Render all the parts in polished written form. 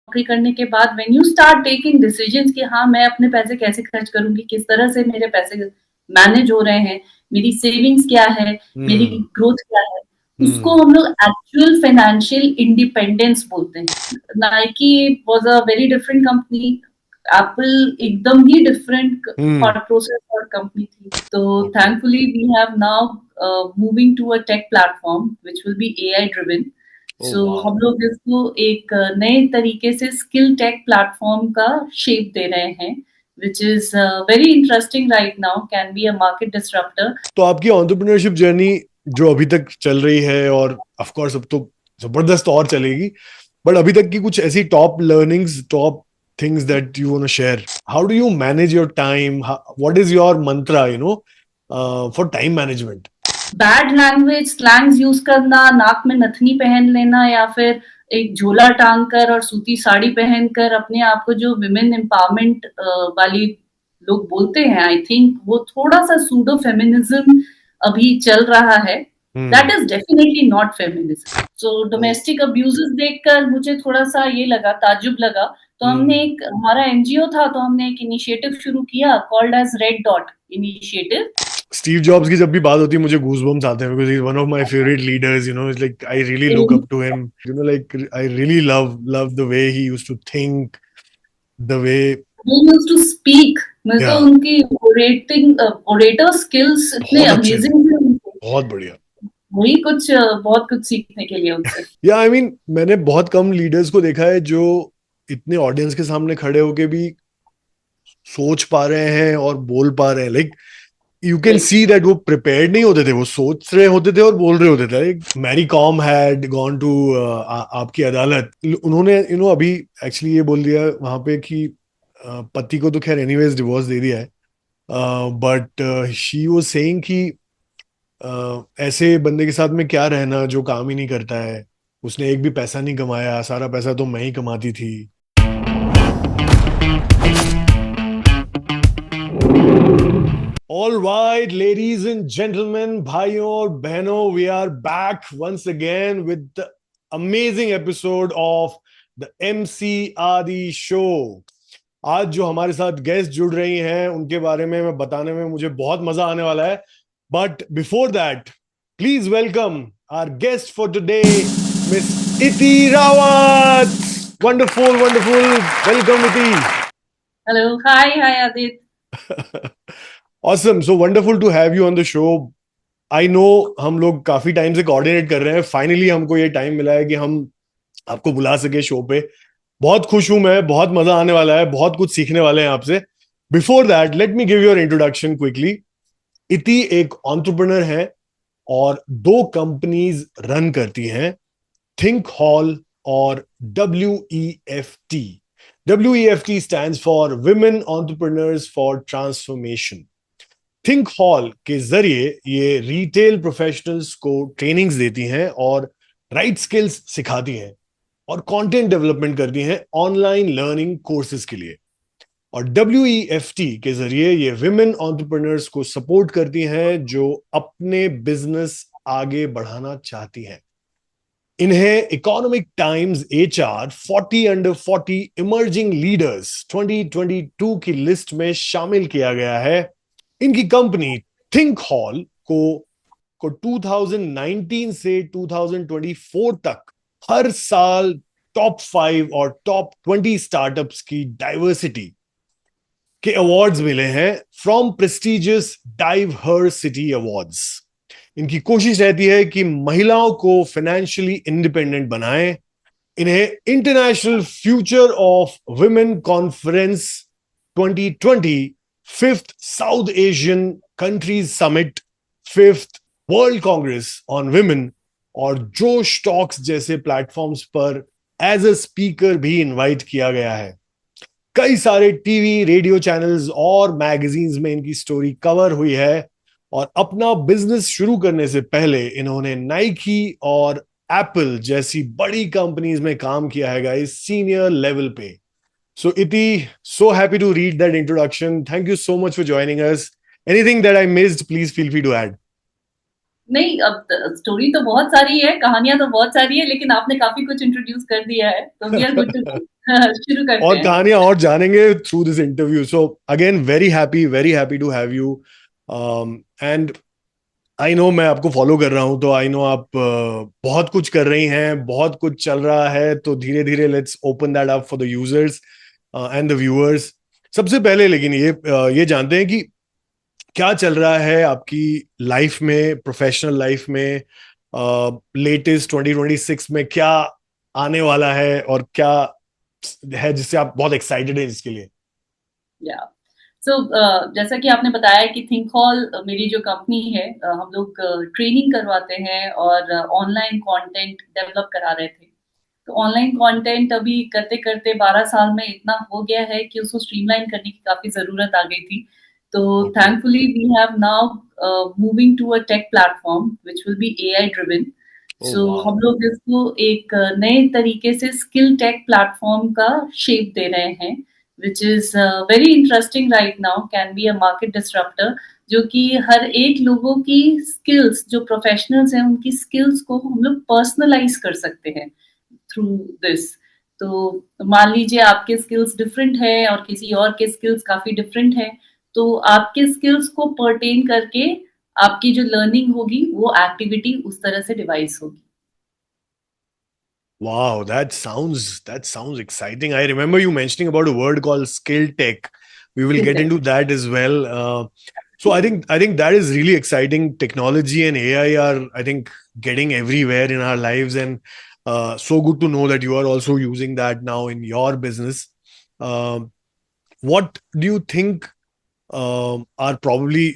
नौकरी करने के बाद when you start taking decisions कि हाँ मैं अपने पैसे कैसे खर्च करूंगी, किस तरह से मेरे पैसे मैनेज हो रहे हैं, मेरी सेविंग्स क्या है, मेरी ग्रोथ क्या है, उसको हम लोग एक्चुअल फाइनेंशियल इंडिपेंडेंस बोलते हैं। Nike was a very different company, Apple एकदम ही डिफरेंट थॉट प्रोसेस और कंपनी थी। तो thankfully we have now moving to a tech platform which will be AI driven. So हम लोग इसको एक नए तरीके से स्किल टेक प्लेटफॉर्म का शेप दे रहे हैं, which is very interesting right now, can be a market disruptor. तो आपकी एंटरप्रेन्योरशिप जर्नी जो अभी तक चल रही है, और ऑफ कोर्स अब तो जबरदस्त और चलेगी, बट अभी तक की कुछ ऐसी top learnings, top things that you want to share? How do you manage your time? What is your mantra, for time management? Bad language, slangs use करना, नाक में नथनी पहन लेना, या फिर एक झोला टांग कर और सूती साड़ी पहनकर अपने आप को जो विमेन एम्पावरमेंट वाली लोग बोलते हैं, आई थिंक वो थोड़ा सा सूडो फेमिनिज्म अभी चल रहा है। That is definitely not feminism. So domestic abuses देखकर मुझे थोड़ा सा ये लगा, ताज्जुब लगा। तो हमने एक, हमारा एनजीओ था, तो हमने एक इनिशिएटिव शुरू किया called as red dot initiative. Steve Jobs की जब भी बात होती है मुझे गूज़बम्स आते हैं, because he's one of my favorite leaders, it's like I really look up to him, like I really love the way he used to think, the way he used to speak. मुझे तो उनकी orator skills इतने amazing थे, बहुत बढ़िया, वही कुछ बहुत कुछ सीखने के लिए उनसे। या आई मीन मैंने बहुत कम लीडर्स को देखा है जो इतने ऑडियंस के सामने खड़े होके भी सोच पा रहे हैं और बोल पा रहे हैं। Like you can see that वो प्रिपेयर्ड नहीं होते थे, वो सोच रहे होते थे और बोल रहे होते थे। Mary Kom had gone to आपकी अदालत, उन्होंने अभी एक्चुअली ये बोल दिया वहां पे कि पति को तो खैर एनीवेज डिवोर्स दे दिया है, बट शी वाज सेइंग कि ऐसे बंदे के साथ में क्या रहना जो काम ही नहीं करता है, उसने एक भी पैसा नहीं कमाया, सारा पैसा तो मैं ही कमाती थी। All right, ladies and gentlemen, भाइयों और बहनों, we are back once again with the amazing episode of the Emcee आदि show. आज जो हमारे साथ गेस्ट जुड़ रही हैं उनके बारे में मैं बताने में मुझे बहुत मजा आने वाला है, but before that, please welcome our guest for today, Miss Iti Rawat. Wonderful, wonderful. Welcome, Iti. Hello, hi Adit. Awesome, so wonderful to have you on the show. I know हम लोग काफी टाइम से coordinate कर रहे हैं, finally हमको ये time मिला है कि हम आपको बुला सके शो पे। बहुत खुश हूं मैं, बहुत मजा आने वाला है, बहुत कुछ सीखने वाले हैं आपसे। Before that let me give your introduction quickly. इति एक एंटरप्रेन्योर है और 2 कंपनीज रन करती हैं, थिंकहॉल और WEFT। WEFT stands for Women Entrepreneurs for Transformation। थिंकहॉल के जरिए ये रिटेल प्रोफेशनल्स को ट्रेनिंग्स देती हैं और राइट स्किल्स सिखाती हैं और कंटेंट डेवलपमेंट करती हैं ऑनलाइन लर्निंग कोर्सेज के लिए। और WEFT के जरिए ये विमेन एंटरप्रेन्योर्स को सपोर्ट करती हैं जो अपने बिजनेस आगे बढ़ाना चाहती हैं। इन्हें economic times HR 40 under 40 emerging leaders 2022 की लिस्ट में शामिल किया गया है। इनकी कंपनी थिंकहॉल को 2019 से 2024 तक हर साल टॉप 5 और टॉप 20 स्टार्टअप्स की डाइवर्सिटी के अवार्ड्स मिले हैं फ्रॉम प्रेस्टिजियस डाइवर्सिटी अवार्ड्स। इनकी कोशिश रहती है कि महिलाओं को फाइनेंशियली इंडिपेंडेंट बनाएं। इन्हें international future of women conference 2020, 5th south Asian countries summit, 5th world Congress on women और जोश टॉक्स जैसे प्लेटफॉर्म्स पर एज अ स्पीकर भी इनवाइट किया गया है। कई सारे टीवी, रेडियो चैनल्स और मैगजीन्स में इनकी स्टोरी कवर हुई है और अपना बिजनेस शुरू करने से पहले इन्होंने नाइकी और एप्पल जैसी बड़ी कंपनीज में काम किया है गाइस, सीनियर लेवल पे। So Iti, so happy to read that introduction. Thank you so much for joining us. Anything that I missed, please feel free to add. नहीं, अब स्टोरी तो बहुत सारी है, कहानियां तो बहुत सारी है, लेकिन आपने काफी कुछ इंट्रोड्यूस कर दिया है, तो we are good to go. शुरू करते और हैं। कहानियां और जानेंगे through this interview. So again very happy to have you. And I know मैं आपको फॉलो कर रहा हूं, तो आई नो आप बहुत कुछ कर रही हैं, बहुत कुछ चल रहा है. तो धीरे धीरे let's open that up for the users and the viewers. सबसे पहले लेकिन ये जानते हैं कि क्या चल रहा है आपकी लाइफ में, प्रोफेशनल लाइफ में. लेटेस्ट 2026 में क्या आने वाला है और क्या है जिससे आप बहुत एक्साइटेड हैं जिसके लिए. या सो जैसा कि आपने बताया कि थिंकहॉल मेरी जो कंपनी है, हम लोग ट्रेनिंग करवाते हैं और ऑनलाइन कंटेंट डेवलप करा रहे थे। तो ऑनलाइन कंटेंट अभी करते करते 12 साल में इतना हो गया है कि उसको स्ट्रीमलाइन करने की काफी जरूरत आ गई थी। तो okay. Thankfully we have now moving to a tech platform which will be AI driven. Oh so wow. हम लोग इसको एक नए तरीके से स्किल टेक प्लेटफॉर्म का शेप दे रहे हैं, which is very interesting right now, can be a market disruptor, जो कि हर एक लोगों की स्किल्स, जो प्रोफेशनल्स हैं उनकी स्किल्स को हम लोग पर्सनलाइज कर सकते हैं थ्रू दिस। तो मान लीजिए आपके स्किल्स डिफरेंट है और किसी और के स्किल्स काफी डिफरेंट है, तो आपके स्किल्स को पर्टेन करके आपकी जो लर्निंग होगी वो एक्टिविटी उस तरह से डिवाइस होगी। Wow, that sounds exciting. I remember you mentioning about a word called skill tech. We will skill get tech. into that as well. So I think that is really exciting. Technology and AI are, I think, getting everywhere in our lives, and so good to know that you are also using that now in your business. Um, what do you think are probably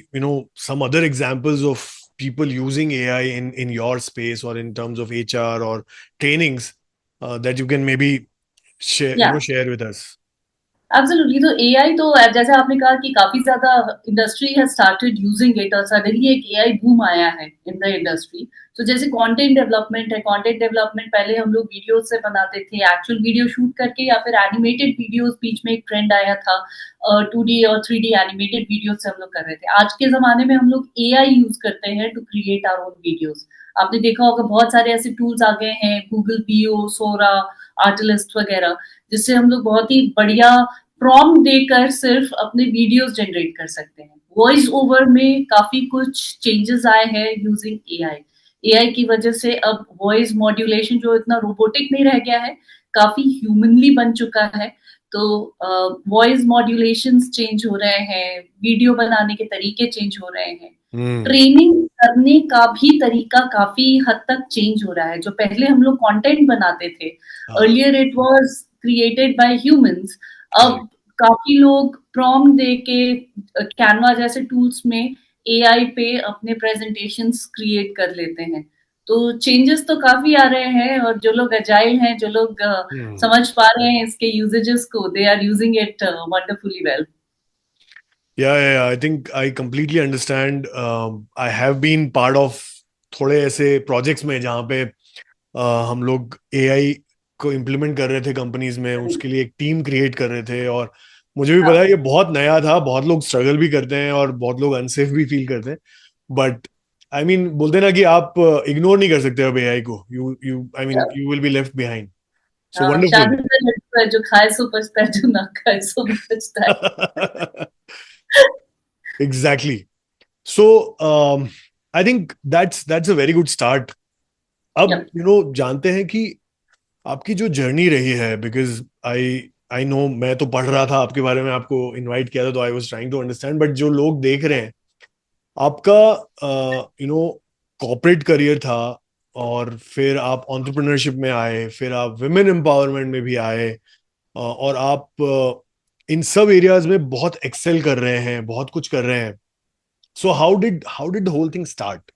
some other examples of people using AI in your space or in terms of HR or trainings that you can maybe share या share with us. Absolutely. तो AI तो जैसे आपने कहा कि काफी ज्यादा industry has started using it और सडनली एक एआई बूम आया है इन द इंडस्ट्री। तो जैसे कंटेंट डेवलपमेंट है, कंटेंट डेवलपमेंट पहले हम लोग वीडियोस से बनाते थे, एक्चुअल वीडियो शूट करके, या फिर एनिमेटेड वीडियोस, बीच में एक ट्रेंड आया था 2D और 3D एनिमेटेड वीडियोस से हम लोग कर रहे थे। आज के जमाने में हम लोग एआई यूज करते हैं to create our own videos. आपने देखा होगा बहुत सारे ऐसे टूल्स आ गए हैं, गूगल पीओ, सोरा, आर्टिलिस्ट वगैरह, जिससे हम लोग बहुत ही बढ़िया प्रॉम्प्ट देकर सिर्फ अपने वीडियोस जनरेट कर सकते हैं। वॉइस ओवर में काफी कुछ चेंजेस आए हैं यूजिंग एआई। एआई की वजह से अब वॉइस मॉड्यूलेशन जो इतना रोबोटिक नहीं रह गया है, काफी ह्यूमनली बन चुका है। तो वॉइस मॉड्यूलेशन चेंज हो रहे हैं, वीडियो बनाने के तरीके चेंज हो रहे हैं, Hmm. ट्रेनिंग करने का भी तरीका काफी हद तक चेंज हो रहा है। जो पहले हम लोग कंटेंट बनाते थे, Ah, earlier it was created by humans, correct. अब काफी लोग प्रॉम्प्ट दे के कैनवा जैसे टूल्स में एआई पे अपने प्रेजेंटेशंस क्रिएट कर लेते हैं। तो चेंजेस तो काफी आ रहे हैं, और जो लोग अजाइल हैं, जो लोग Hmm. समझ पा रहे हैं इसके यूजेजेस को, they are using it wonderfully well. Yeah. I think I completely understand. I have been part of थोड़े ऐसे प्रोजेक्ट्स में जहाँ पे हम लोग एआई को इम्प्लीमेंट कर रहे थे कंपनीज में, उसके लिए एक टीम क्रिएट कर रहे थे. और मुझे भी पता है हाँ, ये बहुत नया था, बहुत लोग स्ट्रगल भी करते हैं और बहुत लोग अनसेफ भी फील करते हैं. बट आई मीन बोलते हैं ना कि आप इग्नोर नहीं कर सकते अब एआई को. You I mean you will be left behind. So हाँ, वंडरफुल. शादी का लड़का है, जो खाए सो पछता है, जो ना खाए सो भी पछता है। Exactly. So I think that's a very good start. अब Yep. जानते हैं कि आपकी जो जर्नी रही है, बिकॉज आई आई नो मैं तो पढ़ रहा था आपके बारे में, आपको इनवाइट किया था तो I was trying to understand. But जो लोग देख रहे हैं, आपका कॉर्पोरेट करियर था, और फिर आप एंटरप्रेन्योरशिप में आए, फिर आप वुमेन एम्पावरमेंट में भी आए, और आप इन सब एरियाज में बहुत एक्सेल कर रहे हैं, बहुत कुछ कर रहे हैं. So how did the whole thing start?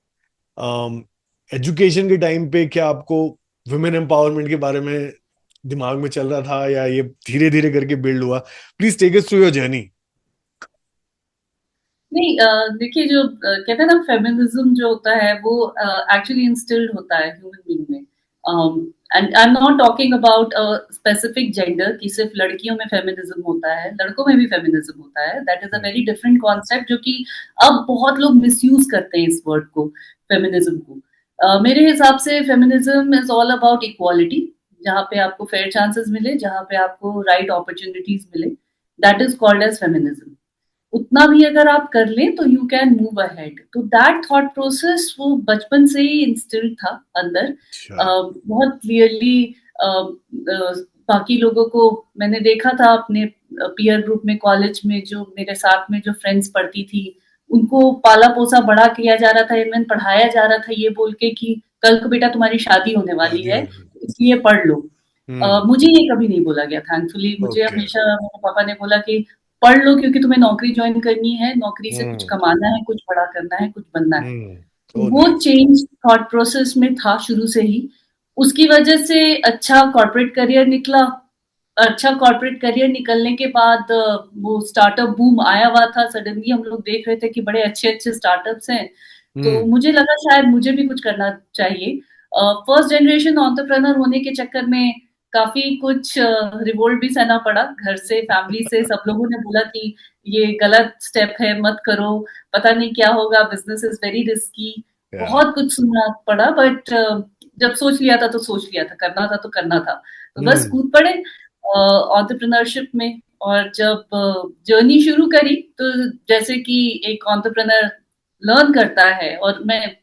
Education के टाइम पे क्या आपको वुमेन एम्पावरमेंट के बारे में दिमाग में चल रहा था, या ये धीरे धीरे करके बिल्ड हुआ? Please take us through your journey. नहीं, देखिए, जो कहते हैं ना, फेमिनिज्म जो होता है वो एक्चुअली इंस्टिल्ड होता है ह्यूमन बीइंग में। And I am not talking about specific gender कि सिर्फ लड़कियों में फेमिनिज्म होता है, लड़कों में भी फेमिनिज्म होता है। That is a very different concept, जो कि अब बहुत लोग मिसयूज करते हैं इस वर्ड को, फेमिनिज्म को। मेरे हिसाब से feminism is all about equality. जहाँ पे आपको फेयर चांसेस मिले, जहाँ पे आपको राइट अपॉर्चुनिटीज मिले, that is called as feminism. उतना भी अगर आप कर लें तो यू कैन मूव अहेड। तो दैट थॉट प्रोसेस वो बचपन से ही इंस्टिल्ड था अंदर। अच्छा। बहुत क्लियरली बाकी लोगों को मैंने देखा था अपने पीयर ग्रुप में, कॉलेज में जो मेरे साथ में जो फ्रेंड्स पढ़ती थी, उनको पाला पोसा बड़ा किया जा रहा था, इवन पढ़ाया जा रहा था ये बोल के कि कल को बेटा तुम्हारी शादी होने वाली शादी है, होगी। इसलिए पढ़ लो। हम्म। मुझे ये कभी नहीं बोला गया, थैंकफुली मुझे ओके। हमेशा मेरे पापा ने बोला कि पढ़ लो क्योंकि तुम्हें नौकरी ज्वाइन करनी है, नौकरी से कुछ हम्म। कमाना है, कुछ बड़ा करना है, कुछ बनना है। ओ वो नाइस। चेंज थॉट प्रोसेस में था शुरू से ही। उसकी वजह से अच्छा कॉर्पोरेट करियर निकला। अच्छा कॉर्पोरेट करियर निकलने के बाद वो स्टार्टअप बूम आया हुआ था, सडनली हम लोग देख रहे थे कि बड़े अच्छे अच्छे स्टार्टअप्स हैं। तो हम्म। मुझे लगा शायद मुझे भी कुछ करना चाहिए। फर्स्ट जनरेशन एंटरप्रेन्योर होने के चक्कर में काफी कुछ रिवोल्ट भी सहना पड़ा, घर से, फैमिली से, सब लोगों ने बोला कि ये गलत स्टेप है, मत करो, पता नहीं क्या होगा, बिजनेस इज वेरी रिस्की। या। बहुत कुछ सुनना पड़ा, बट जब सोच लिया था तो सोच लिया था, करना था तो करना था, तो बस हम्म। कूद पड़े एंटरप्रेन्योरशिप में। और जब जर्नी शुरू करी तो जैसे कि एक एंटरप्रेन्योर लर्न करता है, और मैं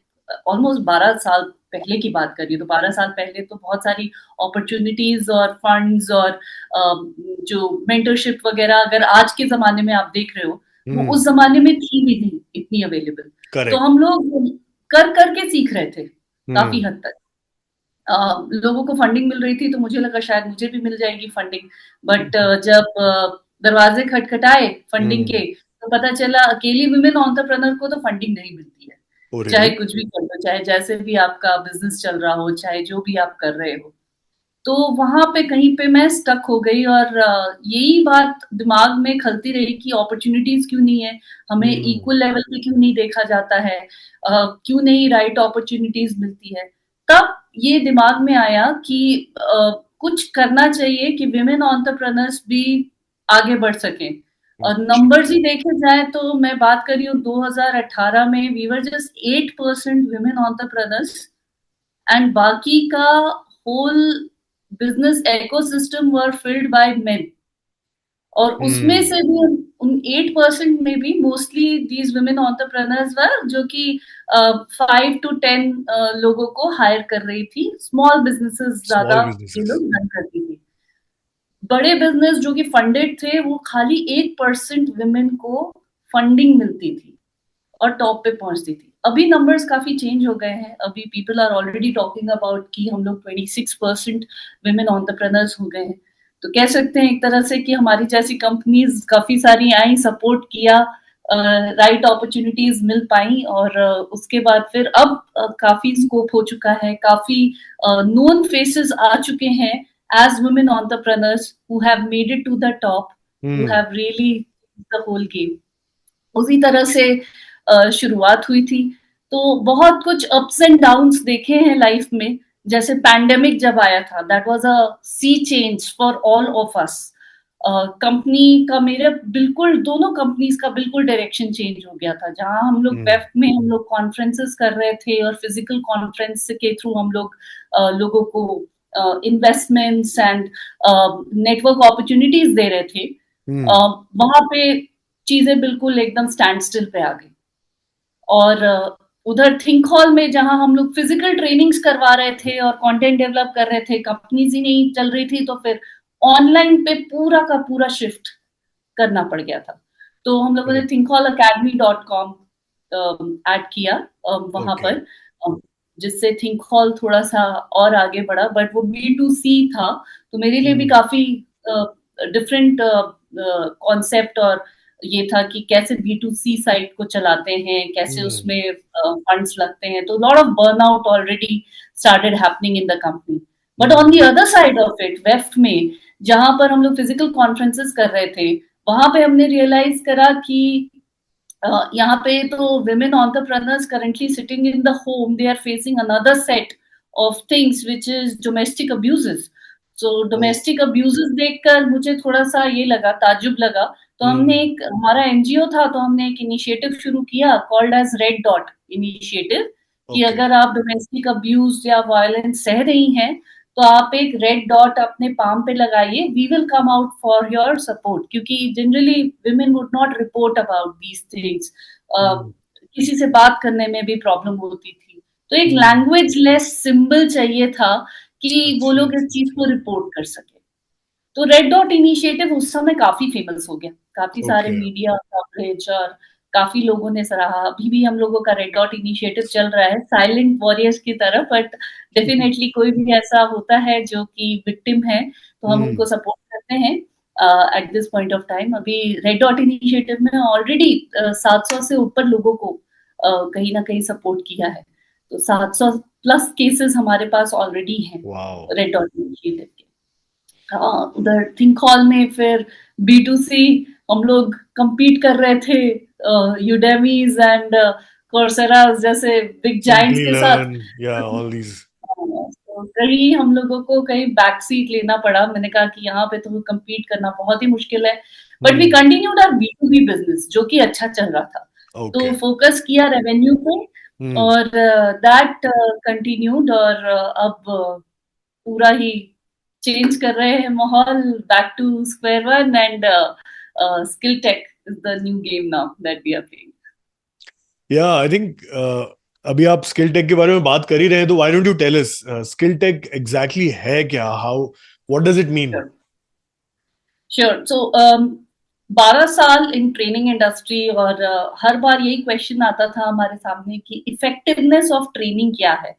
ऑलमोस्ट 12 साल पहले की बात कर रही हूँ, तो 12 साल पहले तो बहुत सारी अपॉर्चुनिटीज और फंड्स और जो मेंटरशिप वगैरह अगर आज के जमाने में आप देख रहे हो, वो हम्म। उस जमाने में थी भी नहीं इतनी अवेलेबल। तो करेक्ट। हम लोग कर करके सीख रहे थे काफी हम्म। हद तक। लोगों को फंडिंग मिल रही थी तो मुझे लगा शायद मुझे भी मिल जाएगी फंडिंग, बट जब दरवाजे खटखटाए फंडिंग हम्म। के, तो पता चला अकेली वुमेन एंटरप्रेन्योर को तो फंडिंग नहीं मिलती है। ओ चाहे रियली। कुछ भी कर लो, चाहे जैसे भी आपका बिजनेस चल रहा हो, चाहे जो भी आप कर रहे हो। तो वहां पे कहीं पे मैं स्टक हो गई, और यही बात दिमाग में खलती रही कि अपॉर्चुनिटीज क्यों नहीं है, हमें हम्म। इक्वल लेवल पे क्यों नहीं देखा जाता है, क्यों नहीं राइट अपॉर्चुनिटीज मिलती है। तब ये दिमाग में आया कि कुछ करना चाहिए कि विमेन एंटरप्रेन्योर्स भी आगे बढ़ सकें। और अच्छा। नंबर्स ही देखे जाए तो मैं बात कर रही हूँ 2018 में we were just 8% women entrepreneurs, and बाकी का whole business ecosystem were filled by men. और उसमें हम्म। से भी उन 8% में भी mostly these women entrepreneurs were जो कि 5 to 10 लोगों को हायर कर रही थी। स्मॉल बिजनेसेस ज्यादा स्मॉल ये बिजनेसेस। लोग रन करती थी। बड़े बिजनेस जो कि फंडेड थे वो खाली 8% वुमेन को फंडिंग मिलती थी और टॉप पे पहुंचती थी। अभी नंबर्स काफी चेंज हो गए हैं, अभी people are already talking about कि हम लोग 26% विमेन एंटरप्रेन्योर्स हो गए हैं। तो कह सकते हैं एक तरह से कि हमारी जैसी कंपनीज काफी सारी आई, सपोर्ट किया, राइट अपॉर्चुनिटीज मिल पाई, और उसके बाद फिर अब काफी स्कोप हो चुका है, काफी नोन फेसेस आ चुके हैं as women entrepreneurs who have made it to the top, who hmm. Have really the whole game. उसी तरह से शुरुआत हुई थी। तो बहुत कुछ अप्स एंड डाउन्स देखे हैं लाइफ में। जैसे पैंडेमिक जब आया था, that was a sea change for all of us. Company का, मेरे बिल्कुल दोनों कंपनीज का बिल्कुल डायरेक्शन चेंज हो गया था। जहां हम लोग हम्म। वेफ्ट में हम लोग कॉन्फ्रेंसेस कर रहे थे और फिजिकल कॉन्फ्रेंस के थ्रू हम लोग लोगों को इन्वेस्टमेंट्स एंड नेटवर्क अपॉर्चुनिटीज दे रहे थे, हम्म। वहां पे चीजें बिल्कुल एकदम स्टैंड स्टिल पे आ गई। और उधर थिंक हॉल में जहां हम लोग फिजिकल ट्रेनिंग्स करवा रहे थे और कंटेंट डेवलप कर रहे थे, कंपनीज ही नहीं चल रही थी, तो फिर ऑनलाइन पे पूरा का पूरा शिफ्ट करना पड़ गया था। तो हम लोगों ने करेक्ट। thinkhallacademy.com ऐड किया वहां ओके। पर, जिससे थिंक हॉल थोड़ा सा और आगे बढ़ा, बट वो B2C था। तो मेरे लिए भी हम्म। काफी डिफरेंट कॉन्सेप्ट और ये था कि कैसे B2C साइट को चलाते हैं, कैसे हम्म। उसमें फंड्स लगते हैं। तो lot of burnout already started happening in the company. But on the hmm. Other side of it, weft में जहां पर हम लोग फिजिकल कॉन्फ्रेंसेस कर रहे थे, वहां पे हमने रियलाइज करा कि यहाँ पे तो women entrepreneurs currently sitting in the home, they are facing another set of things which is domestic abuses. So O. domestic abuses देखकर मुझे थोड़ा सा ये लगा, ताज्जुब लगा। तो हमने हम्म। एक, हमारा एनजीओ था, तो हमने एक इनिशिएटिव शुरू किया called as red dot initiative, कि ओके। अगर आप डोमेस्टिक अब्यूज या वायलेंस सह रही हैं तो आप एक रेड डॉट अपने पाम पे लगाइए, we will come out for your support, क्योंकि generally women would not report about these things, किसी से बात करने में भी प्रॉब्लम होती थी, तो एक लैंग्वेज लेस सिंबल चाहिए था कि वो लोग इस चीज को रिपोर्ट कर सके। तो रेड डॉट इनिशिएटिव उस समय काफी फेमस हो गया, काफी सारे ओके। मीडिया कवरेज और काफी लोगों ने सराहा। अभी भी हम लोगों का रेड डॉट इनिशिएटिव चल रहा है साइलेंट वॉरियर्स की तरफ, बट डेफिनेटली कोई भी ऐसा होता है जो कि विक्टिम है तो हम उनको सपोर्ट करते हैं at this point of time. अभी रेड डॉट इनिशिएटिव में ऑलरेडी 700 से ऊपर लोगों को कहीं ना कहीं सपोर्ट किया है, तो 700 प्लस केसेस हमारे पास ऑलरेडी हैं वाओ। रेड डॉट इनिशिएटिव के। उधर थिंकहॉल में फिर B2C हम लोग compete कर रहे थे यूडेमीज एंड कोर्सेरास जैसे बिग जाइंट्स सिंपली के साथ। लर्न, या ऑल दीज। तो कहीं हम लोगों को कहीं बैक सीट लेना पड़ा, मैंने कहा कि यहाँ पे तो compete करना बहुत ही मुश्किल है, but we continued our B2B business जो कि अच्छा चल रहा था, तो ओके। फोकस किया रेवेन्यू पे और दैट कंटिन्यूड। और अब पूरा ही चेंज कर रहे हैं माहौल, back to square one, and skill tech is the new game now that we are playing. Yeah I think अभी आप स्किल टेक के बारे में बात कर ही रहे हैं, तो why don't you tell us skill tech exactly है क्या, how, what does it mean? Sure. So 12 साल इन ट्रेनिंग इंडस्ट्री, और हर बार यही क्वेश्चन आता था हमारे सामने कि इफेक्टिवनेस ऑफ ट्रेनिंग क्या है।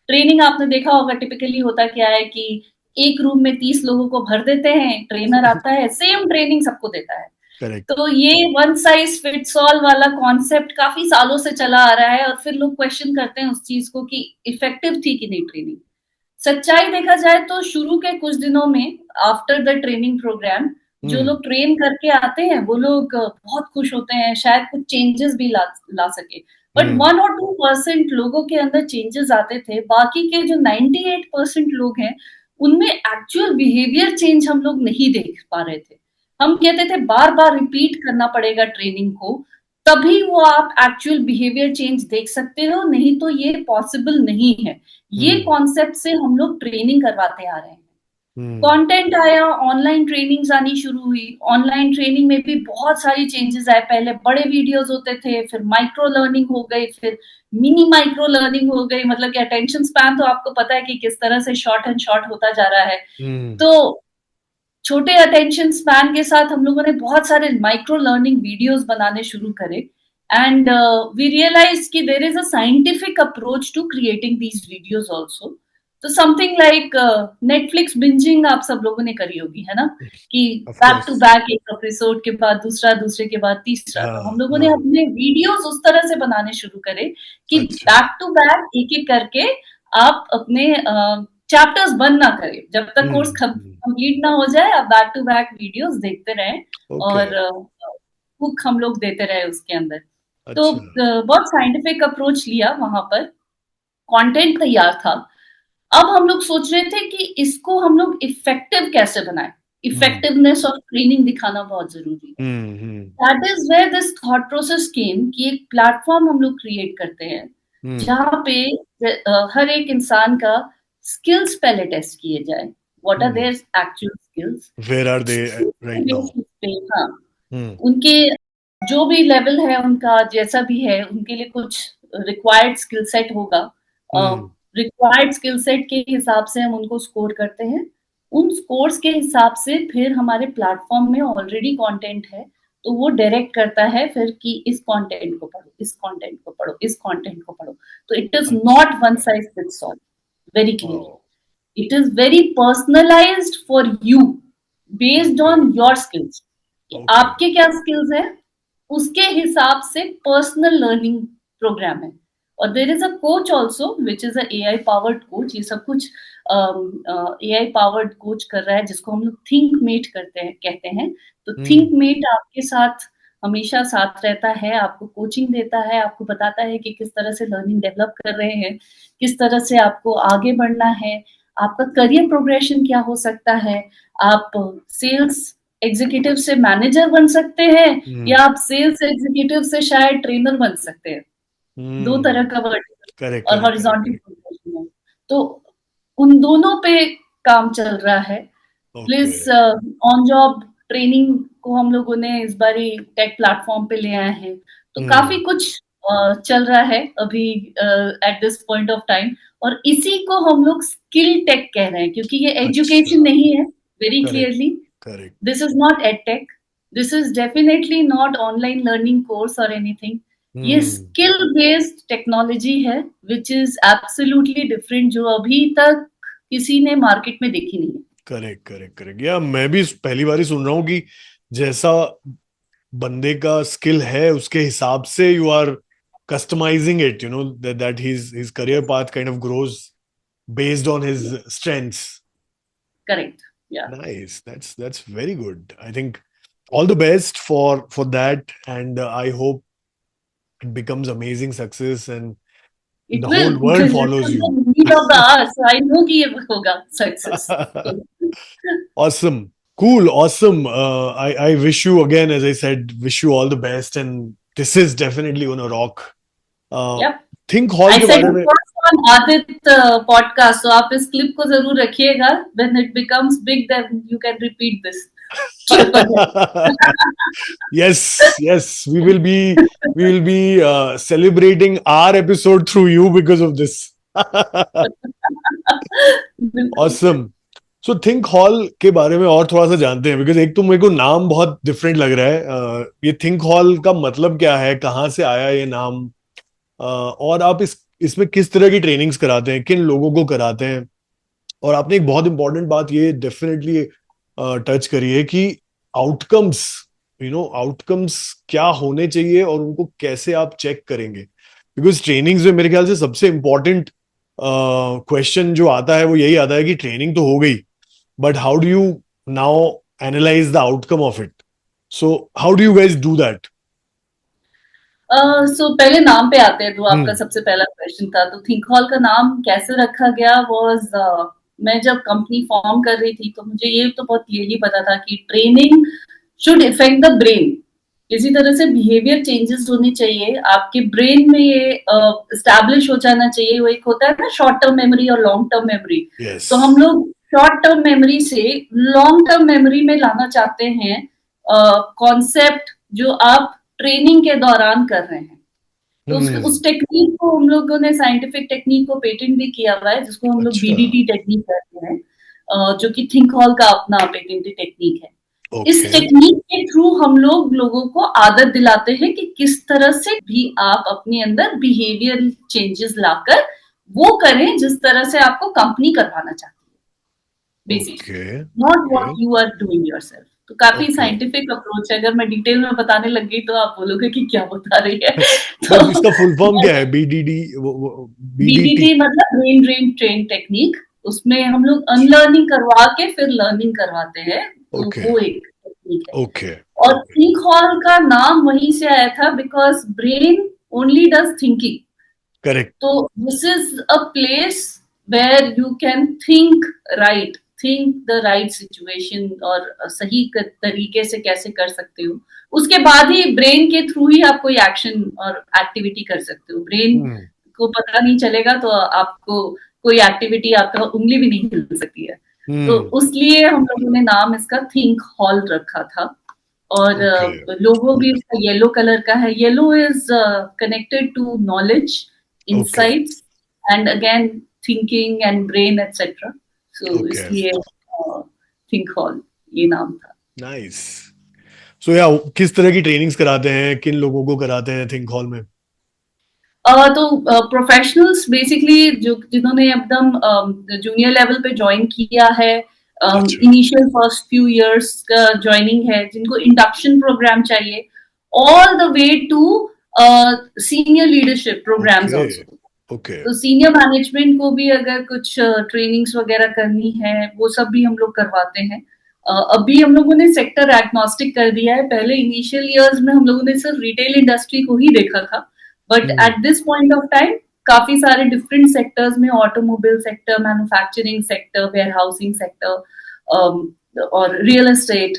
ट्रेनिंग आपने देखा होगा टिपिकली होता क्या है कि एक रूम में 30 लोगों को भर देते हैं, ट्रेनर आता है, सेम ट्रेनिंग सबको देता है। करेक्ट। तो ये वन साइज फिट्स ऑल वाला कॉन्सेप्ट काफी सालों से चला आ रहा है, और फिर लोग क्वेश्चन करते हैं उस चीज को कि इफेक्टिव थी कि नहीं ट्रेनिंग। सच्चाई देखा जाए तो शुरू के कुछ दिनों में आफ्टर द ट्रेनिंग प्रोग्राम जो लोग ट्रेन करके आते हैं वो लोग बहुत खुश होते हैं, शायद कुछ चेंजेस भी ला सके, बट 1 और 2% लोगों के अंदर चेंजेस आते थे। बाकी के जो 98% लोग हैं उनमें एक्चुअल बिहेवियर चेंज हम लोग नहीं देख पा रहे थे। हम कहते थे बार बार रिपीट करना पड़ेगा ट्रेनिंग को, तभी वो आप एक्चुअल बिहेवियर चेंज देख सकते हो, नहीं तो ये पॉसिबल नहीं है। ये कॉन्सेप्ट से हम लोग ट्रेनिंग करवाते आ रहे हैं। कंटेंट आया, ऑनलाइन ट्रेनिंग्स आनी शुरू हुई, ऑनलाइन ट्रेनिंग में भी बहुत सारी चेंजेस आए। पहले बड़े वीडियोस होते थे, फिर माइक्रो लर्निंग हो गई, फिर मिनी माइक्रो लर्निंग हो गई, मतलब कि अटेंशन स्पैन तो आपको पता है कि किस तरह से शॉर्ट एंड शॉर्ट होता जा रहा है। तो छोटे अटेंशन स्पैन के साथ हम लोगों ने बहुत सारे माइक्रो लर्निंग वीडियोस बनाने शुरू करे, एंड वी रियलाइज कि there is a scientific approach to creating these videos also. तो समथिंग लाइक नेटफ्लिक्स बिंजिंग आप सब लोगों ने करी होगी, है ना, कि of back to course. Back एक एपिसोड के बाद दूसरा, दूसरे के बाद तीसरा। तो हम हाँ लोगों ने हाँ। अपने वीडियोस उस तरह से बनाने शुरू करे कि अच्छा। बैक टू बैक एक एक करके आप अपने चैप्टर्स बंद ना करें, जब तक कोर्स कंप्लीट ना हो जाए आप बैक टू बैक वीडियोस देखते रहें, ओके। और हुक हम लोग देते रहे उसके अंदर। तो अच्छा। बहुत साइंटिफिक अप्रोच लिया वहां पर, कंटेंट तैयार था। अब हम लोग सोच रहे थे कि इसको हम लोग इफेक्टिव कैसे बनाएं, इफेक्टिवनेस ऑफ ट्रेनिंग दिखाना बहुत जरूरी है। That is where this thought process came कि एक प्लेटफॉर्म हम लोग क्रिएट करते हैं जहां पे हर एक इंसान का स्किल्स पहले टेस्ट किए जाए, what are their actual skills, where are they right now? हाँ, उनके जो भी लेवल है उनका जैसा भी है उनके लिए कुछ रिक्वायर्ड स्किल सेट होगा। रिक्वायर्ड स्किल सेट के हिसाब से हम उनको स्कोर करते हैं, उन स्कोर्स के हिसाब से फिर हमारे प्लेटफॉर्म में ऑलरेडी कंटेंट है, तो वो डायरेक्ट करता है फिर कि इस कंटेंट को पढ़ो, इस कंटेंट को पढ़ो, इस कंटेंट को पढ़ो। तो it is not one size fits all, very clear. It is very personalised for you based on your skills, आपके क्या स्किल्स है उसके हिसाब से पर्सनल लर्निंग प्रोग्राम है। और देर is a coach also which is a AI powered coach. ये सब कुछ AI पावर्ड कोच कर रहा है जिसको हम लोग थिंक मेट करते हैं, कहते हैं। तो थिंक मेट आपके साथ हमेशा साथ रहता है, आपको कोचिंग देता है, आपको बताता है कि किस तरह से लर्निंग डेवलप कर रहे हैं, किस तरह से आपको आगे बढ़ना है, आपका करियर प्रोग्रेशन क्या हो सकता है, आप सेल्स एग्जीक्यूटिव से मैनेजर बन सकते हैं या आप सेल्स एग्जीक्यूटिव से शायद ट्रेनर बन सकते हैं। दो तरह का वर्टिकल करेक्ट और करेक्ट हॉरिजॉन्टल करेक्ट। प्रोग्रेशन है। तो उन दोनों पे काम चल रहा है। प्लस ऑन जॉब ट्रेनिंग को हम लोगों ने इस बारी टेक प्लेटफॉर्म पे ले आए हैं, तो काफी कुछ चल रहा है अभी at this point of time. और इसी को हम लोग स्किल टेक कह रहे हैं, क्योंकि ये एजुकेशन नहीं है, very clearly this is not ed tech, this is definitely not online learning course और एनीथिंग। ये स्किल बेस्ड टेक्नोलॉजी है विच इज एब्सोल्युटली डिफरेंट, जो अभी तक किसी ने मार्केट में देखी नहीं है। करेक्ट या मैं भी पहली बार ही सुन रहा हूँ कि जैसा बंदे का स्किल है उसके हिसाब से you are customizing it, you know, that his career path kind of grows based on his strengths. Correct. Yeah. Nice. That's very good. I think all the best for that, and I hope it becomes amazing success and it the will, whole world follows you. need of the hour, so I know कि ये होगा success. Awesome. Cool. Awesome. I wish you again, as I said, wish you all the best, and this is definitely gonna rock. Yep. Thinkhall के बारे में on Adit podcast, so आप इस clip को जरूर रखिएगा, when it becomes big then you can repeat this. yes, we will be celebrating our episode through you because of this. Awesome. So Thinkhall के बारे में और थोड़ा सा जानते हैं, because एक तो मेरे को नाम बहुत डिफरेंट लग रहा है। ये Thinkhall का मतलब क्या है, कहाँ से आया ये नाम, और आप इसमें किस तरह की ट्रेनिंग्स कराते हैं, किन लोगों को कराते हैं, और आपने एक बहुत इंपॉर्टेंट बात ये डेफिनेटली टच करी है कि आउटकम्स, आउटकम्स क्या होने चाहिए और उनको कैसे आप चेक करेंगे, बिकॉज ट्रेनिंग्स में मेरे ख्याल से सबसे इंपॉर्टेंट क्वेश्चन जो आता है वो यही आता है कि ट्रेनिंग तो हो गई, but how do you now analyse the outcome of it, so how do you guys do that? So पहले नाम पे आते हैं, तो आपका सबसे पहला क्वेश्चन था, तो थिंकहॉल का नाम कैसे रखा गया वाज, मैं जब कंपनी फॉर्म कर रही थी तो मुझे ये तो बहुत क्लियरली पता था कि training should effect the brain, इसी तरह से बिहेवियर चेंजेस होनी चाहिए आपके ब्रेन में, ये एस्टैब्लिश हो जाना चाहिए। वो एक होता है ना शॉर्ट टर्म मेमोरी और लॉन्ग टर्म मेमोरी, तो हम लोग शॉर्ट टर्म मेमोरी से लॉन्ग टर्म मेमोरी में लाना चाहते हैं कॉन्सेप्ट जो आप ट्रेनिंग के दौरान कर रहे हैं। तो उस टेक्निक को हम लोगों ने, साइंटिफिक टेक्निक को पेटेंट भी किया हुआ है, जिसको हम लोग बीडीटी टेक्निक कहते हैं, जो कि थिंकहॉल का अपना पेटेंटेड टेक्निक है। इस टेक्निक के थ्रू हम लोगों को आदत दिलाते हैं कि किस तरह से भी आप अपने अंदर बिहेवियर चेंजेस लाकर वो करें जिस तरह से आपको कंपनी करवाना चाहती है, basically not what you are doing yourself. तो काफी साइंटिफिक अप्रोच है, अगर मैं डिटेल में बताने लग गई तो आप बोलोगे कि क्या बता रही है। तो इसका फुल फॉर्म क्या है? बीडीडी? बीडीटी मतलब ब्रेन ड्रेन ट्रेन टेक्निक, उसमें हम लोग अनलर्निंग करवा के फिर लर्निंग करवाते हैं, तो वो एक टेक्निक है। और थिंकहॉल का नाम वहीं से आया था, because brain only does thinking, correct, तो this is a place where you can think right, think the right situation, और सही तरीके से कैसे कर सकते हो, उसके बाद ही ब्रेन के थ्रू ही आप कोई एक्शन और एक्टिविटी कर सकते हो। ब्रेन को पता नहीं चलेगा तो आपको कोई एक्टिविटी, आपका उंगली भी नहीं हिल सकती है। तो उसलिए हम लोगों ने नाम इसका थिंकहॉल रखा था। और लोगो भी इसका येलो कलर का है। Yellow is connected to knowledge, insights and again thinking and brain etcetera, so इसलिए थिंकहॉल ये नाम था। नाइस। सो या किस तरह की ट्रेनिंग्स कराते हैं, किन लोगों को कराते हैं थिंकहॉल में? तो प्रोफेशनल्स बेसिकली जिन्होंने एकदम जूनियर लेवल पे ज्वाइन किया है, इनिशियल फर्स्ट फ्यू इयर्स का ज्वाइनिंग है, जिनको इंडक्शन प्रोग्राम चाहिए, all the way to senior leadership programs also. तो सीनियर मैनेजमेंट को भी अगर कुछ ट्रेनिंग्स वगैरह करनी है, वो सब भी हम लोग करवाते हैं। अभी हम लोगों ने सेक्टर एग्नोस्टिक कर दिया है। पहले इनिशियल ईयर्स में हम लोगों ने सिर्फ रिटेल इंडस्ट्री को ही देखा था, but at this point of time काफी सारे डिफरेंट सेक्टर्स में, automobile sector, manufacturing sector, warehousing sector और रियल एस्टेट,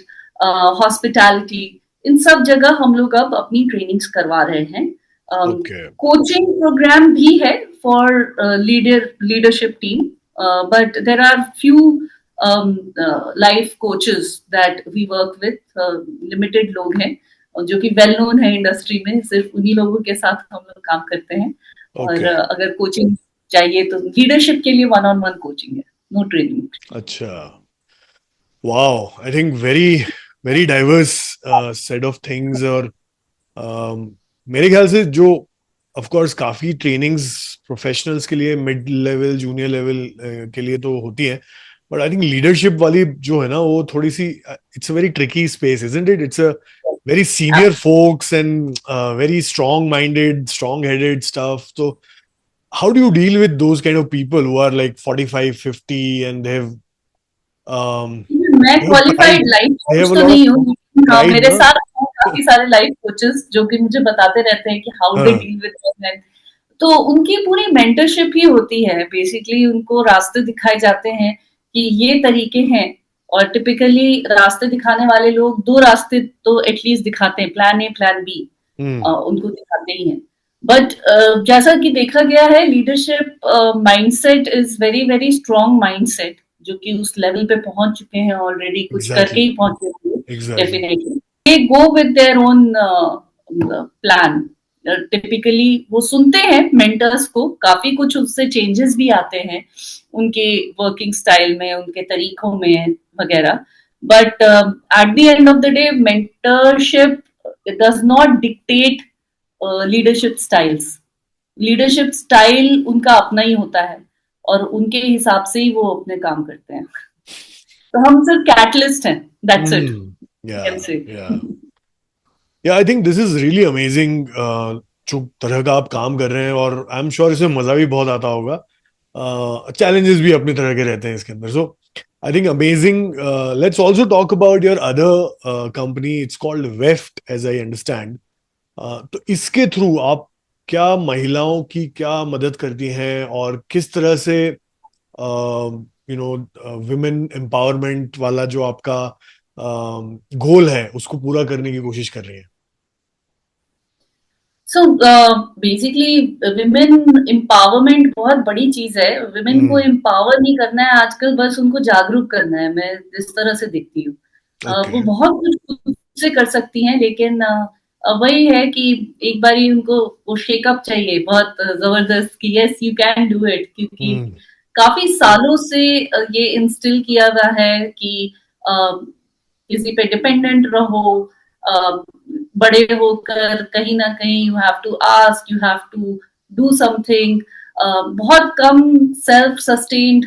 हॉस्पिटैलिटी, इन सब जगह हम लोग अब अपनी ट्रेनिंग्स करवा रहे हैं। कोचिंग प्रोग्राम भी है for leadership team, but there are few life coaches that we work with, limited लोग हैं जो कि वेल नोन है इंडस्ट्री में, सिर्फ उन्हीं लोगों के साथ हम लोग काम करते हैं। और ओके। अगर कोचिंग चाहिए तो लीडरशिप के लिए वन ऑन वन कोचिंग है, नो ट्रेनिंग। अच्छा। Wow, I think very very diverse set of things. और मेरे ख्याल से जो ऑफ कोर्स काफी ट्रेनिंग्स प्रोफेशनल्स के लिए मिड लेवल जूनियर लेवल के लिए तो होती है, बट आई थिंक लीडरशिप वाली जो है ना वो थोड़ी सी, it's a very tricky space, isn't it? It's a very senior folks and very strong minded, strong headed stuff. तो how do you deal with those kind of people who are like 45 50 and um मैं they have qualified pride, life they coach have a तो lot of नहीं हूँ, लेकिन हाँ pride मेरे na. साथ हैं काफी सारे लाइफ कोचेस जो कि मुझे बताते रहते हैं कि हाउ दे हाँ. Deal with. तो उनकी पूरी मेंटरशिप ही होती है बेसिकली, उनको रास्ते दिखाए जाते हैं कि ये तरीके हैं। और टिपिकली रास्ते दिखाने वाले लोग दो रास्ते तो एटलीस्ट दिखाते हैं, प्लान ए प्लान बी हम्म. उनको दिखाते ही हैं। बट जैसा कि देखा गया है, leadership mindset is very very strong mindset, जो कि उस लेवल पे पहुंच चुके हैं ऑलरेडी, कुछ करके Exactly. ही पहुंचे हुए। Exactly. Definitely they go with their own plan. Typically वो सुनते हैं मेंटर्स को, काफी कुछ उससे चेंजेस भी आते हैं उनके वर्किंग स्टाइल में, उनके तरीकों में वगैरह। But at the end of the day mentorship does not dictate leadership styles. Leadership style उनका अपना ही होता है और उनके हिसाब से ही वो अपने काम करते हैं। तो हम सिर्फ कैटलिस्ट हैं, दैट्स इट, कैन Yeah, से। yeah. Yeah, I think this is really amazing, जो तरह का आप काम कर रहे हैं, और आई एम श्योर इसमें मजा भी बहुत आता होगा. चैलेंजेस भी अपनी तरह के रहते हैं इसके अंदर. So I think amazing. Let's also talk about your other company. It's called Weft as I understand. तो इसके थ्रू आप क्या महिलाओं की क्या मदद करती हैं, और किस तरह से विमेन एम्पावरमेंट वाला जो आपका गोल है उसको पूरा करने की कोशिश कर रही हैं? सो बेसिकली विमेन एम्पावरमेंट बहुत बड़ी चीज है। विमेन को हम्म. एम्पावर नहीं करना है आजकल, बस उनको जागरूक करना है, मैं इस तरह से देखती हूँ। ओके. वो बहुत कुछ खुद से कर सकती हैं, लेकिन वही है कि एक बारी उनको वो शेकअप चाहिए बहुत जबरदस्त कि yes you can do it, क्योंकि हम्म. काफी सालों से ये इंस्टिल किया हुआ है कि किसी पे डिपेंडेंट रहो। अ, बड़े होकर कहीं ना कहीं you have to ask, you have to do something. बहुत कम सेल्फ सस्टेन्ड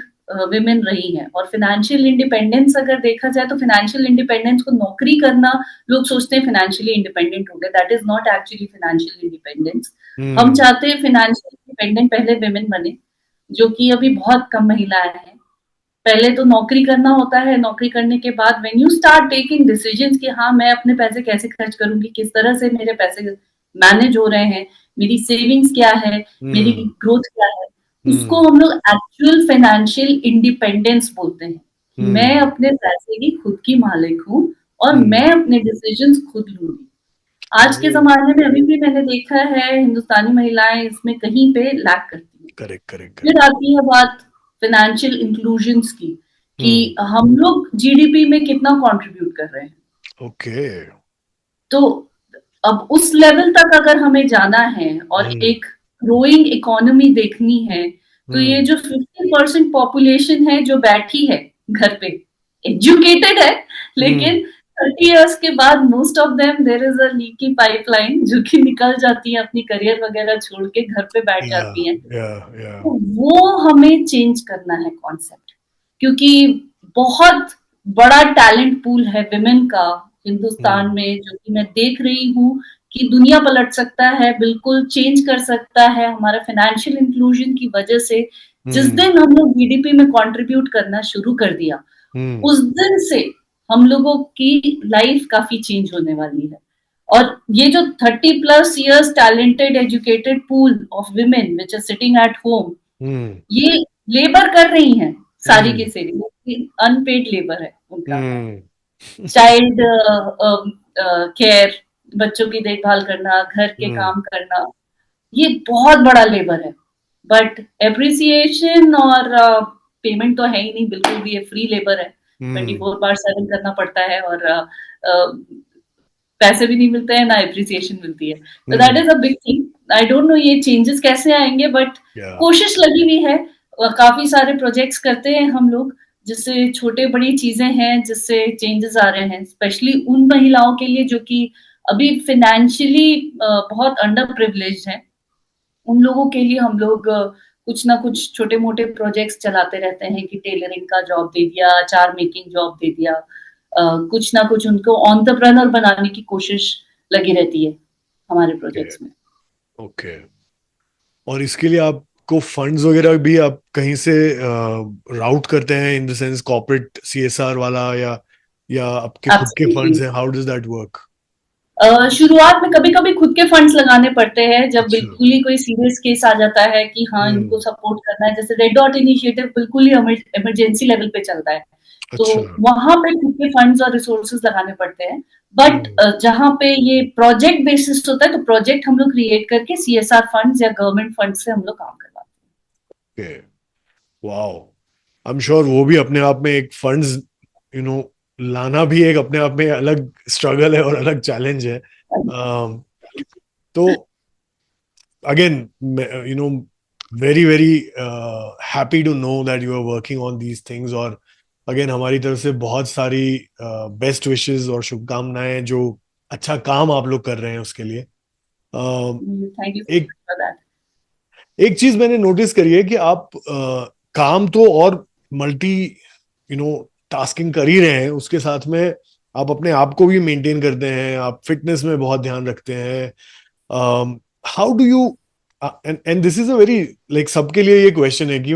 विमेन रही हैं। और फाइनेंशियल इंडिपेंडेंस अगर देखा जाए तो फाइनेंशियल इंडिपेंडेंस को नौकरी करना, लोग सोचते हैं फाइनेंशियली इंडिपेंडेंट हो गए, that is not actually financial independence. हम हम्म. चाहते हैं फाइनेंशियल इंडिपेंडेंट पहले विमेन बने, जो कि अभी बहुत कम महिलाएं हैं। पहले तो नौकरी करना होता है, नौकरी करने के बाद when you start taking decisions कि हाँ मैं अपने पैसे कैसे खर्च करूंगी, किस तरह से मेरे पैसे मैनेज हो रहे हैं, मेरी सेविंग्स क्या है, मेरी हम्म. ग्रोथ क्या है, उसको हम्म. हम लोग एक्चुअल फाइनेंशियल इंडिपेंडेंस बोलते हैं। कि मैं हम्म. अपने पैसे की खुद की मालिक हूँ और मैं हम्म. अपने डिसीजंस खुद लूंगी। आज के ओ. जमाने में अभी भी मैंने देखा है हिंदुस्तानी महिलाएं इसमें कहीं पे लैक करती हैं। करेक्ट, करेक्ट, फिर करेक्ट. आती है बात फाइनेंशियल इंक्लूजन्स की, कि हम्म. हम लोग जीडीपी में कितना कंट्रीब्यूट कर रहे हैं। ओके. तो अब उस लेवल तक अगर हमें जाना है और हम्म. एक ग्रोइंग इकोनॉमी देखनी है, तो ये हम्म. जो 50% पॉपुलेशन है जो बैठी है घर पे, एजुकेटेड है, हम्म. लेकिन 30 इयर्स के बाद most of them there is a leaky pipeline, जो कि निकल जाती है, अपनी करियर वगैरह छोड़ के घर पे बैठ या, जाती हैं। या, या. तो वो हमें चेंज करना है कॉन्सेप्ट, क्योंकि बहुत बड़ा टैलेंट पूल है विमेन का हिंदुस्तान हम्म. में, जो कि मैं देख रही हूँ कि दुनिया पलट सकता है, बिल्कुल चेंज कर सकता है हमारा फाइनेंशियल इंक्लूजन की वजह से। जिस हम्म. दिन हम लोग जीडीपी में कंट्रीब्यूट करना शुरू कर दिया, हम्म. उस दिन से हम लोगों की लाइफ काफी चेंज होने वाली है। और ये जो 30+ years talented educated pool of women which are sitting at home, hmm. ये लेबर कर रही हैं सारी की हम्म. सारी, अनपेड लेबर है उनका। हम्म. चाइल्ड केयर, बच्चों की देखभाल करना, घर के हम्म. काम करना, ये बहुत बड़ा लेबर है। बट एप्रिसिएशन और पेमेंट तो है ही नहीं बिल्कुल भी, ये फ्री लेबर है, 24/7 करना पड़ता है, और पैसे भी नहीं मिलते हैं, ना एप्रिसिएशन मिलती है। तो that is a big thing. I don't know ये चेंजेस कैसे आएंगे, बट कोशिश लगी हुई है। काफी सारे प्रोजेक्ट्स करते हैं हम लोग, जिससे छोटे बड़ी चीजें हैं, जिससे चेंजेस आ रहे हैं, स्पेशली उन महिलाओं के लिए जो कि अभी फाइनेंशियली बहुत अंडर प्रिविलेज्ड हैं। उन लोगों के लिए हम लोग कुछ ना कुछ छोटे मोटे प्रोजेक्ट्स चलाते रहते हैं, कि टेलरिंग का जॉब दे दिया, अचार मेकिंग जॉब दे दिया, कुछ ना कुछ उनको एंटरप्रेन्योर बनाने की कोशिश लगी रहती है हमारे प्रोजेक्ट्स में। ओके। और इसके लिए आपको फंड्स वगैरह भी आप कहीं से राउट करते हैं, in the sense corporate CSR वाला, या आपके खुद के एब्सोल्युटली। फंड्स हैं? How does that work? शुरुआत में कभी कभी खुद के फंड्स लगाने पड़ते हैं, जब अच्छा। बिल्कुल ही कोई सीरियस केस आ जाता है कि हाँ इनको सपोर्ट करना है, जैसे रेड डॉट इनिशिएटिव बिल्कुल ही इमरजेंसी लेवल पे चलता है, तो अच्छा। वहां पे खुद के फंड्स और रिसोर्सेज लगाने पड़ते हैं। बट जहां पे ये प्रोजेक्ट बेसिस होता है, तो प्रोजेक्ट हम लोग क्रिएट करके सीएसआर फंड्स या गवर्नमेंट फंड से हम लोग काम करवाते okay. Wow. I am sure वो भी अपने आप में एक फंड्स, यू नो, लाना भी एक अपने आप में अलग स्ट्रगल है और अलग चैलेंज है। हैं। तो again, you know, very very happy to know that you are working on these things. और अगेन हमारी तरफ से बहुत सारी बेस्ट विशेस और शुभकामनाएं, जो अच्छा काम आप लोग कर रहे हैं उसके लिए। थैंक यू एक फॉर दैट। एक चीज मैंने नोटिस करी है कि आप काम तो और मल्टी, यू नो, टास्किंग कर ही रहे हैं, उसके साथ में आप अपने आप को भी मेंटेन करते हैं, आप फिटनेस में बहुत ध्यान रखते हैं। How do you, and this is a very, like, सबके लिए ये क्वेश्चन है कि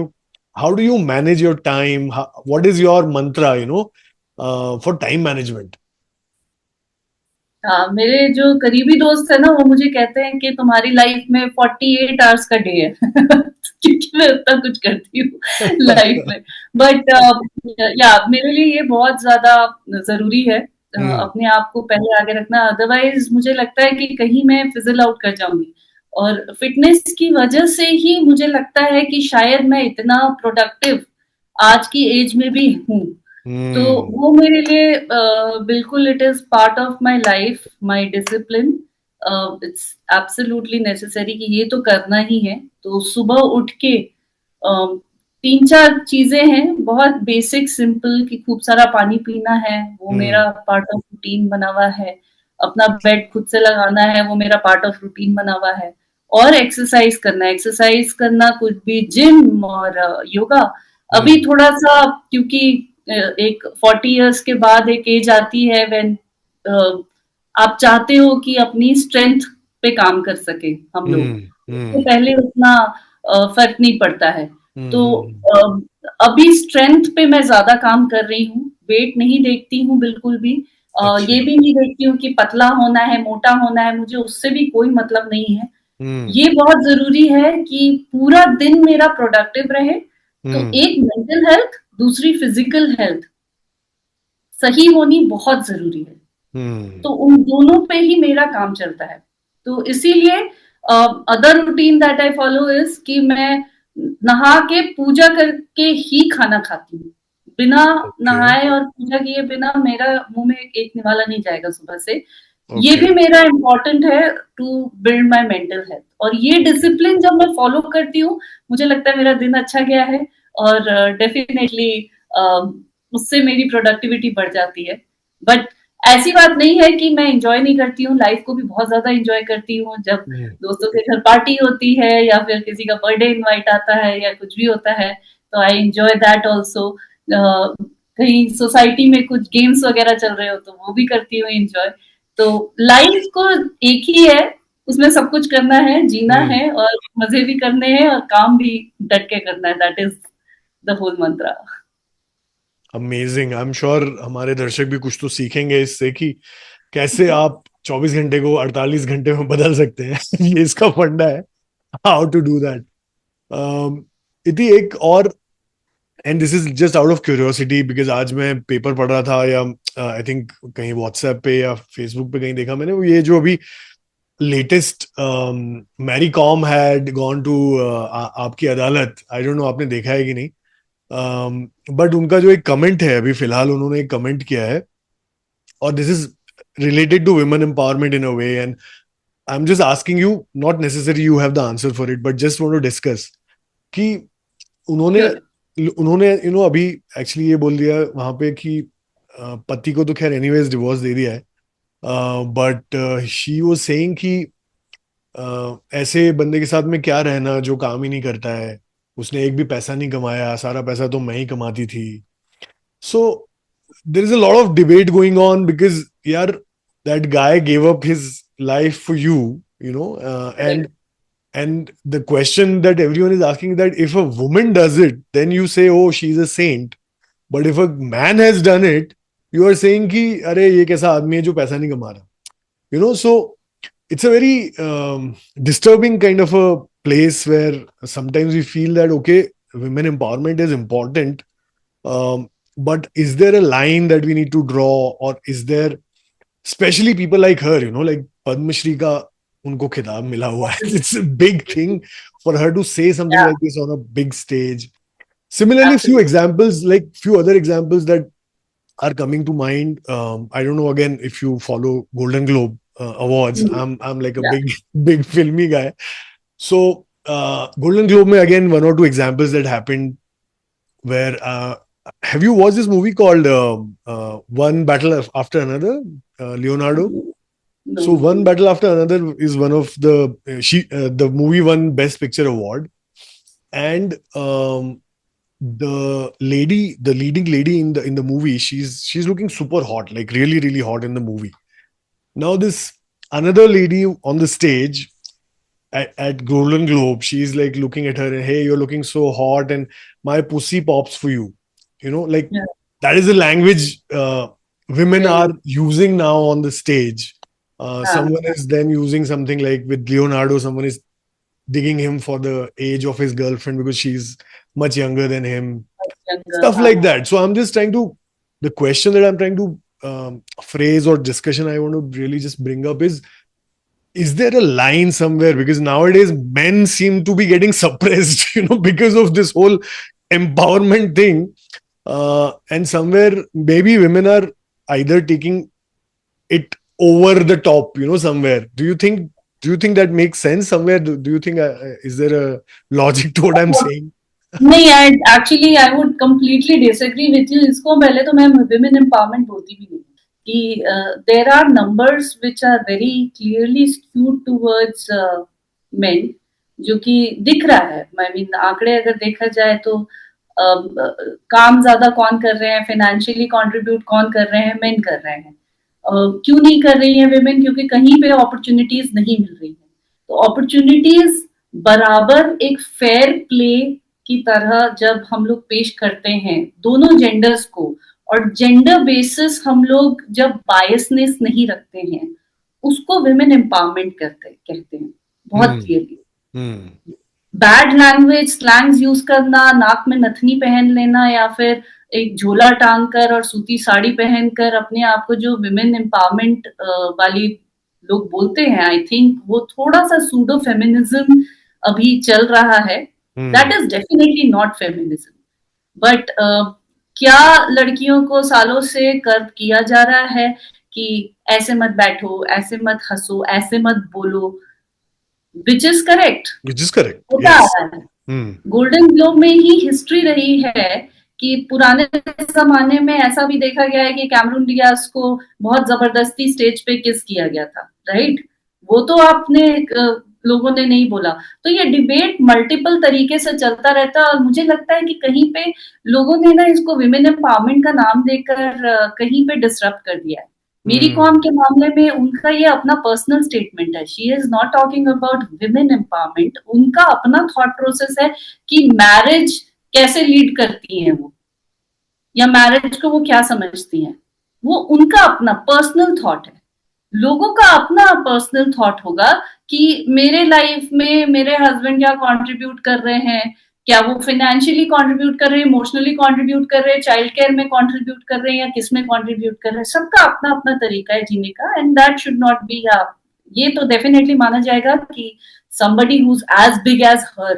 how do you manage your time? What is your Mantra, you know, for time management? हाँ, मेरे जो करीबी दोस्त है ना, वो मुझे कहते हैं कि तुम्हारी लाइफ में 48 आवर्स का डे है। क्योंकि मैं उतना कुछ करती हूँ लाइफ में। बट या मेरे लिए ये बहुत ज्यादा जरूरी है, अपने आप को पहले आगे रखना, अदरवाइज मुझे लगता है कि कहीं मैं फिजल आउट कर जाऊंगी। और फिटनेस की वजह से ही मुझे लगता है कि शायद मैं इतना प्रोडक्टिव आज की एज में भी हूँ। तो वो मेरे लिए बिल्कुल it is part of my life, my discipline. It's absolutely necessary कि ये तो करना ही है। तो सुबह उठ के 3-4 चीजें हैं बहुत बेसिक सिंपल, कि खूब सारा पानी पीना है, वो मेरा पार्ट ऑफ रूटीन बना हुआ है। अपना बेड खुद से लगाना है, वो मेरा पार्ट ऑफ रूटीन बना हुआ है। और एक्सरसाइज करना कुछ भी, जिम और योगा। अभी थोड़ा सा, क्योंकि एक 40 इयर्स के बाद एक एज आती है व्हेन आप चाहते हो कि अपनी स्ट्रेंथ पे काम कर सके हम लोग। उससे पहले उतना फर्क नहीं पड़ता है। तो अभी स्ट्रेंथ पे मैं ज्यादा काम कर रही हूँ, वेट नहीं देखती हूँ बिल्कुल भी। अच्छा। ये भी नहीं देखती हूँ कि पतला होना है, मोटा होना है, मुझे उससे भी कोई मतलब नहीं है। ये बहुत जरूरी है कि पूरा दिन मेरा प्रोडक्टिव रहे। तो एक मेंटल हेल्थ, दूसरी फिजिकल हेल्थ सही होनी बहुत जरूरी है। तो उन दोनों पे ही मेरा काम चलता है। तो इसीलिए other routine that I follow is कि मैं नहा के पूजा करके ही खाना खाती हूँ। बिना ओके। नहाए और पूजा किए बिना मेरा मुंह में एक निवाला नहीं जाएगा सुबह से। ये ओके। भी मेरा इम्पोर्टेंट है to build my mental health. और ये डिसिप्लिन जब मैं फॉलो करती हूँ, मुझे लगता है मेरा दिन अच्छा गया है। और डेफिनेटली उससे मेरी प्रोडक्टिविटी बढ़ जाती है। बट ऐसी बात नहीं है कि मैं इंजॉय नहीं करती हूँ, लाइफ को भी बहुत ज्यादा इंजॉय करती हूँ। जब दोस्तों के घर पार्टी होती है, या फिर किसी का बर्थडे इनवाइट आता है, या कुछ भी होता है, तो आई एंजॉय दैट ऑल्सो। कहीं सोसाइटी में कुछ गेम्स वगैरह चल रहे हो, तो वो भी करती हूँ इंजॉय। तो लाइफ को एक ही है, उसमें सब कुछ करना है, जीना है, और मजे भी करने हैं, और काम भी डट के करना है। That is the whole mantra. Amazing. I am sure हमारे दर्शक भी कुछ तो सीखेंगे इससे, कि कैसे आप 24 घंटे को 48 घंटे में बदल सकते हैं। ये इसका फंडा है, हाउ टू डू दैट। इति, एक और, and this is just out of curiosity, because आज मैं पेपर पढ़ रहा था, या आई थिंक कहीं व्हाट्सएप पे या फेसबुक पे कहीं देखा मैंने, वो ये जो अभी latest, Mary Kom had gone to आपकी अदालत। आई डोंट नो आपने देखा है कि नहीं? बट उनका जो एक कमेंट है, अभी फिलहाल उन्होंने एक कमेंट किया है, और this is related to women empowerment in a way, and I'm just asking you, not necessarily you have the answer for it, but just want to discuss कि उन्होंने श्योर। उन्होंने अभी एक्चुअली ये बोल दिया वहां पे कि पति को तो खैर एनीवेज डिवोर्स दे दिया है, बट शी वाज सेइंग कि ऐसे बंदे के साथ में क्या रहना जो काम ही नहीं करता है, उसने एक भी पैसा नहीं कमाया, सारा पैसा तो मैं ही कमाती थी. सो there is a lot of debate going on because yaar, that guy gave up his life for you, correct. and the question that everyone is asking is that if a woman does it, then you say, oh, she's a saint. But if a man has done it, you are saying कि अरे ये कैसा आदमी है जो पैसा नहीं कमा रहा. So it's a very disturbing kind of a place where sometimes we feel that okay, women empowerment is important, but is there a line that we need to draw, or is there, especially people like her, like Padma Shri ka unko khitaab mila hua hai. It's a big thing for her to say something या like this on a big stage. Similarly, absolutely. few other examples that are coming to mind. I don't know again if you follow Golden Globe awards. I'm like a या big big filmy guy. So Golden Globe mein again one or two examples that happened where have you watched this movie called One Battle After Another, Leonardo? No. So One Battle After Another is one of the movie won Best Picture award, and the leading lady in the movie, she's looking super hot, like really really hot in the movie. Now this another lady on the stage at Golden Globe, she's like looking at her and, hey, you're looking so hot, and my pussy pops for you. Like या that is the language women are very. using now on the stage. हाँ, Someone is then using something like with Leonardo, someone is digging him for the age of his girlfriend because she's much younger than him. Younger, Stuff हाँ। like that. So I'm just trying to, the question that I'm trying to phrase or discussion I want to really just bring up is there a line somewhere, because nowadays men seem to be getting suppressed because of this whole empowerment thing, and somewhere maybe women are either taking it over the top, somewhere. Do you think that makes sense somewhere? Do you think is there a logic to what I'm saying? नहीं, I actually I would completely disagree with you. इसको पहले तो मैं women empowerment बोलती भी नहीं कि there are numbers which are very clearly skewed towards men, जो कि दिख रहा है। आई मीन आंकड़े अगर देखा जाए तो काम ज्यादा कौन कर रहे हैं, फाइनेंशियली कंट्रीब्यूट कौन कर रहे हैं, मेन कर रहे हैं। क्यों नहीं कर रही है विमेन? क्योंकि कहीं पे अपॉर्चुनिटीज नहीं मिल रही है। तो अपॉर्चुनिटीज बराबर एक फेयर प्ले की तरह जब हम लोग पेश करते हैं दोनों जेंडर्स को, और जेंडर बेसिस हम लोग जब बायसनेस नहीं रखते हैं, उसको विमेन एम्पावरमेंट कहते हैं बहुत Hmm. Clearly. Hmm. Bad language slangs use करना, नाक में नथनी पहन लेना, या फिर एक झोला टांग कर और सूती साड़ी पहनकर अपने आप को जो विमेन एम्पावरमेंट वाली लोग बोलते हैं, आई थिंक वो थोड़ा सा सूडो फेमिनिज्म अभी चल रहा है। That Hmm. Is definitely not feminism. But क्या लड़कियों को सालों से कर्व किया जा रहा है कि ऐसे मत बैठो, ऐसे मत हंसो, ऐसे मत बोलो, which is correct, Which is correct. होता आ Yes. रहा है। Hmm. गोल्डन ग्लोब में ही हिस्ट्री रही है कि पुराने जमाने में ऐसा भी देखा गया है कि कैमरून डियाज को बहुत जबरदस्ती स्टेज पे किस किया गया था, राइट? वो तो आपने लोगों ने नहीं बोला। तो ये डिबेट मल्टीपल तरीके से चलता रहता है, और मुझे लगता है कि कहीं पे लोगों ने ना इसको विमेन एम्पावरमेंट का नाम देकर कहीं पे डिसरप्ट कर दिया है। मेरी कॉम Hmm. के मामले में उनका ये अपना पर्सनल स्टेटमेंट है। She is not talking about women empowerment. उनका अपना थॉट प्रोसेस है कि मैरिज कैसे लीड करती हैं वो, या मैरिज को वो क्या समझती हैं। वो उनका अपना पर्सनल थॉट है। लोगों का अपना पर्सनल थॉट होगा कि मेरे लाइफ में मेरे हस्बैंड क्या कंट्रीब्यूट कर रहे हैं, क्या वो फाइनेंशियली कंट्रीब्यूट कर रहे हैं, इमोशनली कंट्रीब्यूट कर रहे हैं, चाइल्ड केयर में कंट्रीब्यूट कर रहे हैं, या किस में कंट्रीब्यूट कर रहे हैं। सबका अपना अपना तरीका है जीने का, and that should not be. ये तो डेफिनेटली माना जाएगा कि somebody who's as big as her,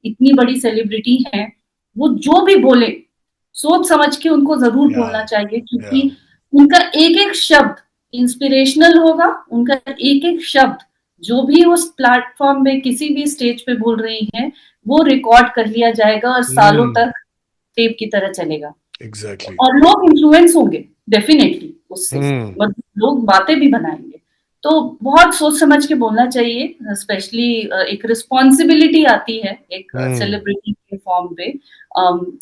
इतनी बड़ी सेलिब्रिटी है, वो जो भी बोले सोच समझ के उनको जरूर बोलना Yeah, चाहिए, क्योंकि yeah. उनका एक एक शब्द इंस्पिरेशनल होगा। उनका एक एक शब्द जो भी उस प्लेटफॉर्म में किसी भी स्टेज पे बोल रही हैं, वो रिकॉर्ड कर लिया जाएगा और सालों Hmm. तक टेप की तरह चलेगा। Exactly. और लोग इन्फ्लुएंस होंगे डेफिनेटली उससे, Hmm. मतलब लोग बातें भी बनाएंगे। तो बहुत सोच समझ के बोलना चाहिए, स्पेशली एक रिस्पॉन्सिबिलिटी आती है एक Hmm. सेलिब्रिटी के फॉर्म पे।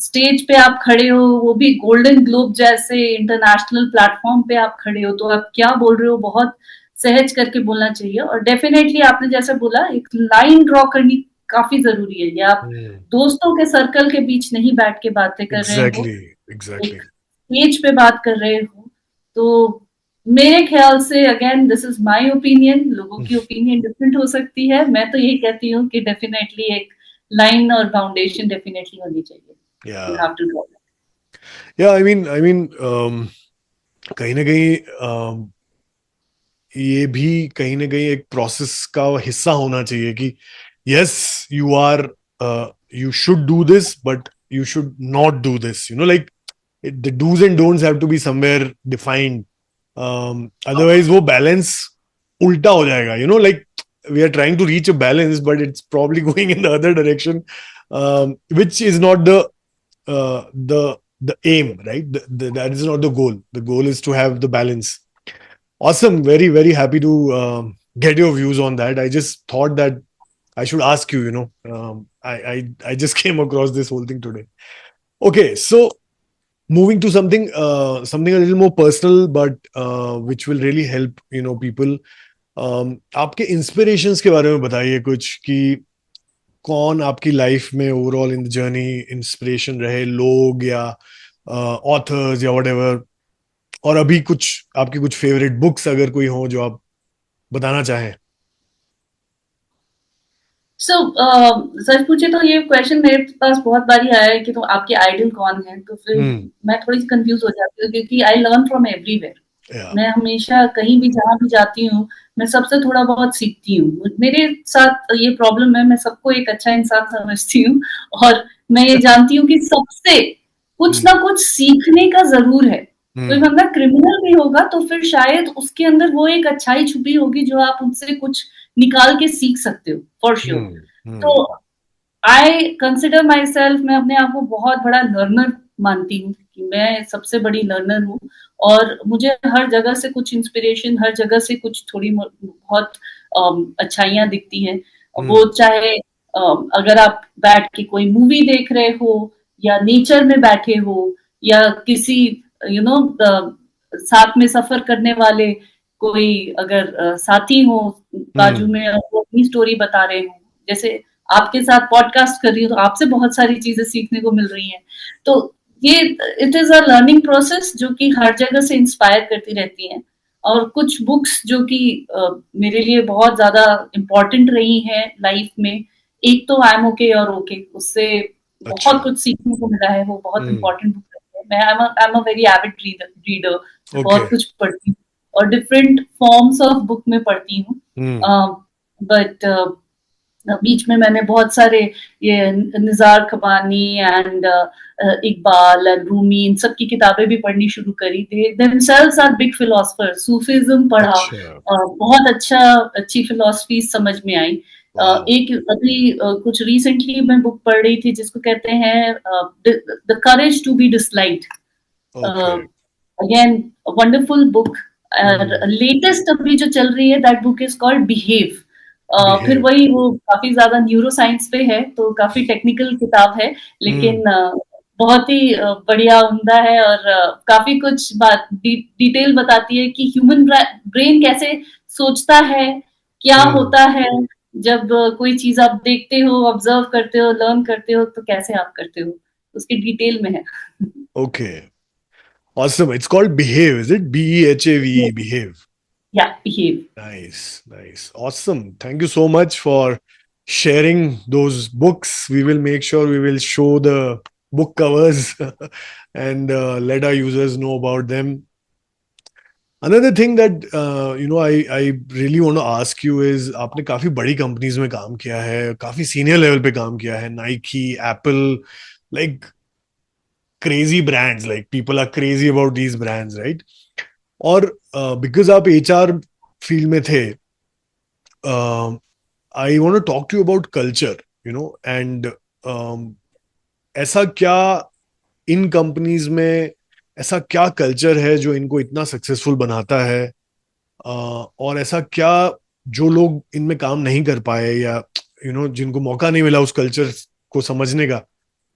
स्टेज पे आप खड़े हो, वो भी गोल्डन ग्लोब जैसे इंटरनेशनल प्लेटफॉर्म पे आप खड़े हो, तो आप क्या बोल रहे हो बहुत सहज करके बोलना चाहिए। और डेफिनेटली आपने जैसे बोला, एक लाइन ड्रॉ करनी काफी जरूरी है। या आप Hmm. दोस्तों के सर्कल के बीच नहीं बैठ के बातें कर रहे हो, Exactly. एक Exactly. स्टेज पे बात कर रहे हो। तो मेरे ख्याल से, again this is my opinion, लोगों की ओपिनियन डिफरेंट हो सकती है, मैं तो यही कहती हूँ कि डेफिनेटली एक लाइन और फाउंडेशन डेफिनेटली होनी चाहिए। You Yeah. Have to draw. Yeah. I mean, कहीं ना कहीं ये भी कहीं ना कहीं एक प्रोसेस का हिस्सा होना चाहिए कि yes you are you should do this but you should not do this, like the dos and don'ts have to be somewhere defined, otherwise वो बैलेंस उल्टा हो जाएगा, लाइक we are trying to reach a balance but it's probably going in the other direction, which is not the aim, right? That is not the goal. The goal is to have the balance. Awesome. Very, very happy to get your views on that. I just thought that I should ask you, I just came across this whole thing today. Okay. So moving to something a little more personal, but which will really help, people. आपके inspirations के बारे में बताइए कुछ कि कौन आपकी life में overall in the journey inspiration रहे, लोग या ऑथर्स या व्हाटएवर, और अभी कुछ आपकी कुछ फेवरेट बुक्स अगर कोई हो जो आप बताना चाहें. सो सच पूछे तो ये क्वेश्चन मेरे पास बहुत बारी आया है कि तो आपके आइडल कौन है, तो फिर हम्म. मैं थोड़ी सी कंफ्यूज हो जाती हूँ, क्योंकि आई लर्न फ्रॉम एवरीवेयर। या. मैं हमेशा कहीं भी जहां भी जाती हूँ, मैं सबसे थोड़ा बहुत सीखती हूँ। मेरे साथ ये प्रॉब्लम है, मैं सबको एक अच्छा इंसान समझती हूँ, और मैं ये जानती हूँ कि सबसे कुछ हम्म. ना कुछ सीखने का जरूर है। कोई हम्म. बंदा क्रिमिनल भी होगा तो फिर शायद उसके अंदर वो एक अच्छाई छुपी होगी जो आप उनसे कुछ निकाल के सीख सकते हो, फॉर श्योर। हम्म. तो हम्म. आई कंसिडर माई सेल्फ, मैं अपने आप को बहुत बड़ा लर्नर मानती हूँ कि मैं सबसे बड़ी लर्नर हूँ। और मुझे हर जगह से कुछ इंस्पिरेशन, हर जगह से कुछ थोड़ी बहुत अच्छाइयाँ दिखती हैं। वो हम्म. चाहे अगर आप बैठ के कोई मूवी देख रहे हो, या नेचर में बैठे हो, या किसी यू नो साथ में सफर करने वाले कोई अगर साथी हो बाजू हम्म. में, और वो अपनी स्टोरी बता रहे हो, जैसे आपके साथ पॉडकास्ट कर रही हूँ, तो आपसे बहुत सारी चीजें सीखने को मिल रही हैं। तो ये it is a learning process जो कि हर जगह से इंस्पायर करती रहती है। और कुछ बुक्स जो कि मेरे लिए बहुत ज्यादा इम्पोर्टेंट रही हैं लाइफ में, एक तो आई एम ओके और ओके, उससे अच्छा. बहुत कुछ सीखने को मिला है। वो बहुत हम्म. इंपॉर्टेंट बुक है। मैं I am a very Avid reader, मैं ओके. बहुत कुछ पढ़ती हूँ और डिफरेंट फॉर्म्स ऑफ बुक में पढ़ती हूँ। हम्म. बट बीच में मैंने बहुत सारे ये Nizar Qabbani and Iqbal and Rumi, इन सब की किताबें भी पढ़नी शुरू करी। They themselves are big philosopher. Sufism पढ़ा, अच्छा. बहुत अच्छी फिलोसफी समझ में आई। वाह. एक अभी कुछ रिसेंटली मैं बुक पढ़ रही थी जिसको कहते हैं the courage to be disliked. Okay. Again wonderful book. Hmm. Latest अभी जो चल रही है, that book is called behave. फिर बिहेव. वही, वो काफी ज्यादा न्यूरो साइंस पे है, तो काफी टेक्निकल किताब है, हम्म. लेकिन बहुत ही बढ़िया, उम्दा है। और काफी कुछ बात डिटेल बताती है कि ह्यूमन ब्रेन कैसे सोचता है, क्या हम्म. होता है जब कोई चीज आप देखते हो, ऑब्जर्व करते हो, लर्न करते हो, तो कैसे आप करते हो, उसकी डिटेल में है। Okay. Awesome. It's called Behave, is it? Behave. Behave. या behave. Nice, nice. Awesome. Thank you so much for sharing those books. We will make sure we will show the book covers and let our users know about them. Another thing that I really want to ask you is आपने काफी बड़ी companies में काम किया है, काफी senior level पे काम किया है, Nike, Apple, like crazy brands, like people are crazy about these brands, right? और because आप HR फील्ड में थे, I want to talk to you about culture, you know, and ऐसा क्या इन कंपनीज में, ऐसा क्या कल्चर है जो इनको इतना सक्सेसफुल बनाता है, और ऐसा क्या जो लोग इनमें काम नहीं कर पाए या जिनको मौका नहीं मिला उस कल्चर को समझने का,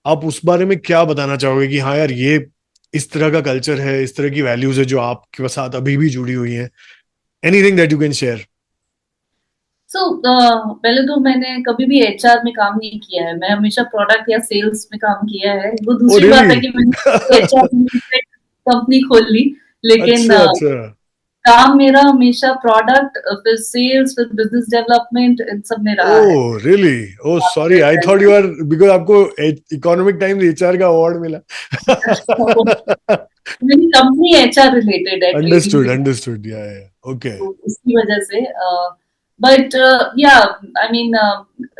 आप उस बारे में क्या बताना चाहोगे कि हाँ यार, ये इस तरह का कल्चर है, इस तरह की वैल्यूज है जो आपके साथ अभी भी जुड़ी हुई हैं? Anything that you can share. पहले तो मैंने कभी भी एचआर में काम नहीं किया है, मैं हमेशा प्रोडक्ट या सेल्स में काम किया है। वो ओ दूसरी बात रियली? है कि मैंने एचआर में कंपनी खोल ली, लेकिन अच्छा अच्छा। काम मेरा हमेशा प्रोडक्ट, फिर सेल्स, फिर बिजनेस डेवलपमेंट, इन सब में रहा है। Oh really? Oh sorry, I thought you are, because आपको इकोनॉमिक टाइम्स एचआर का अवार्ड मिला। मेरी कंपनी एचआर रिलेटेड है, ट्रेडिंग अंडरस्टूड से, अंडरस्टूड, या ओके। तो उसकी वजह से। But yeah I mean,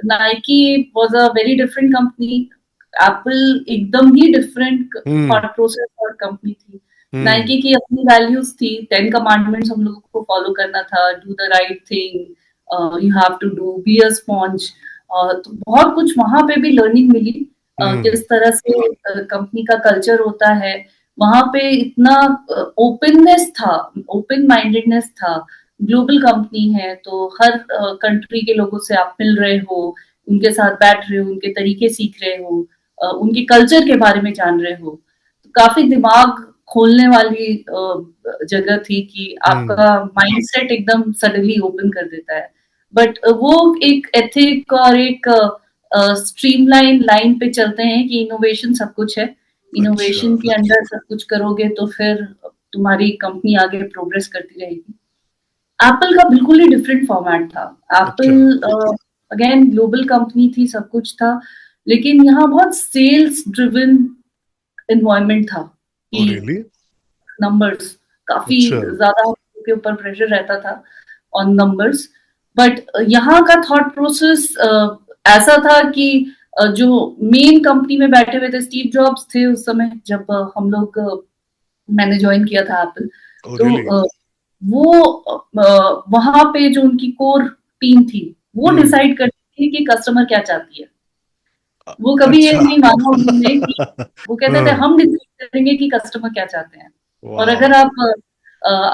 Nike was a very different company. Apple एकदम ही डिफरेंट हम्म थॉट प्रोसेस और कंपनी थी। हम्म नाइकी की अपनी वैल्यूज थी, 10 कमांडमेंट्स हम लोगों को फॉलो करना था, do the right thing, you have to do, be a sponge. तो बहुत कुछ वहां पे भी लर्निंग मिली, हम्म किस तरह से कंपनी का कल्चर होता है। वहां पे इतना ओपननेस था, ओपन माइंडेडनेस था। ग्लोबल कंपनी है तो हर कंट्री के लोगों से आप मिल रहे हो, उनके साथ बैठ रहे हो, उनके तरीके सीख रहे हो, उनके कल्चर के बारे में जान रहे हो। तो काफी दिमाग खोलने वाली जगह थी कि हम्म आपका माइंडसेट एकदम सडनली ओपन कर देता है। बट वो एक एथिक और एक स्ट्रीमलाइन लाइन पे चलते हैं कि इनोवेशन सब कुछ है। अच्छा इनोवेशन के अंडर सब कुछ करोगे तो फिर तुम्हारी कंपनी आगे प्रोग्रेस करती रहेगी। एप्पल का बिल्कुल ही डिफरेंट फॉर्मेट था। अच्छा। एप्पल अगेन ग्लोबल कंपनी थी, सब कुछ था, लेकिन यहाँ बहुत सेल्स ड्रिवन एनवायरनमेंट था ओ कि रियली? नंबर्स, काफी अच्छा। ज्यादा के ऊपर प्रेशर रहता था ऑन नंबर्स। बट यहाँ का थॉट प्रोसेस ऐसा था कि जो मेन कंपनी में बैठे हुए थे, स्टीव जॉब्स थे उस समय जब हम लोग मैंने ज्वाइन किया था एप्पल। ओ तो रियली? वो वहां पे जो उनकी कोर टीम थी, वो हम्म डिसाइड करती थी कि कस्टमर क्या चाहती है। वो कभी ये अच्छा। नहीं माना उन्होंने कि, वो कहते थे हाँ। हम डिसाइड करेंगे कि कस्टमर क्या चाहते हैं। और वाह। अगर आप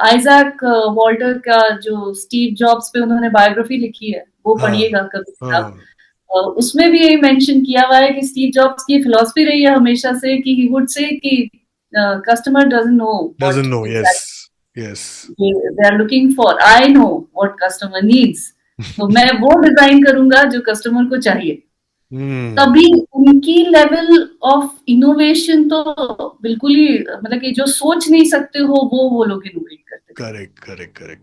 आइजैक वॉल्टर का जो स्टीव जॉब्स पे उन्होंने बायोग्राफी लिखी है वो हाँ पढ़िएगा कभी आप। हाँ। उसमें भी यही मेंशन किया हुआ है कि स्टीव जॉब्स की फिलॉसफी रही है हमेशा से कि ही वुड से कि customer doesn't know doesn't what know, yes exactly yes. They are looking for, I know what customer needs. तो मैं वो डिजाइन करूंगा जो कस्टमर को चाहिए। हम्म। तभी उनकी लेवल ऑफ इनोवेशन तो बिल्कुल ही, मतलब कि जो सोच नहीं सकते हो वो लोग इनोवेट करते थे। Correct correct correct.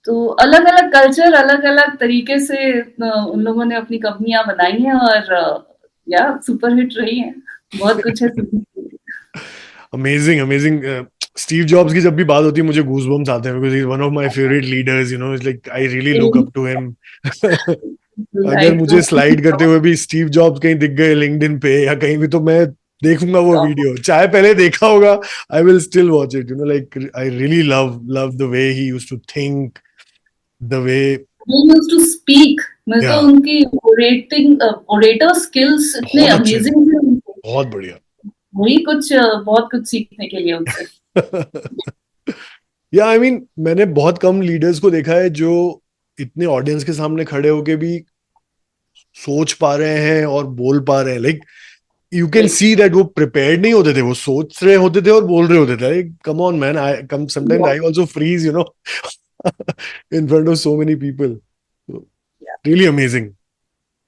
तो अलग अलग कल्चर, अलग अलग तरीके से उन लोगों ने अपनी कंपनियां बनाई हैं और या सुपर हिट रही हैं। बहुत कुछ है सीखने के लिए। Amazing amazing. स्टीव जॉब्स की जब भी बात होती है मुझे गूज बम्स आते हैं, because he is one of my favourite leaders, it's like I really look up to him. अगर आई मुझे टोटली, स्लाइड करते हुए भी स्टीव जॉब्स कहीं दिख गए लिंक्डइन पे या कहीं भी, तो मैं देखूंगा वो वीडियो, चाहे पहले देखा होगा, I will still watch it, like I really love love the way he used to think, the way. Used to speak. मैं या तो उनकी ओरेटिंग, ओरेटर स्किल्स इतने बहुत अच्छे थे, अमेजिंग थे उनके। बहुत बढ़िया। वही कुछ बहुत कुछ सीखने के लिए उनसे। या आई मीन मैंने बहुत कम लीडर्स को देखा है जो इतने ऑडियंस के सामने खड़े होके भी सोच पा रहे हैं और बोल पा रहे हैं, like you can see that वो प्रिपेयर्ड नहीं होते थे, वो सोच रहे होते थे और बोल रहे होते थे। Come on man, I come sometimes I also freeze, in front of so many people. Really amazing.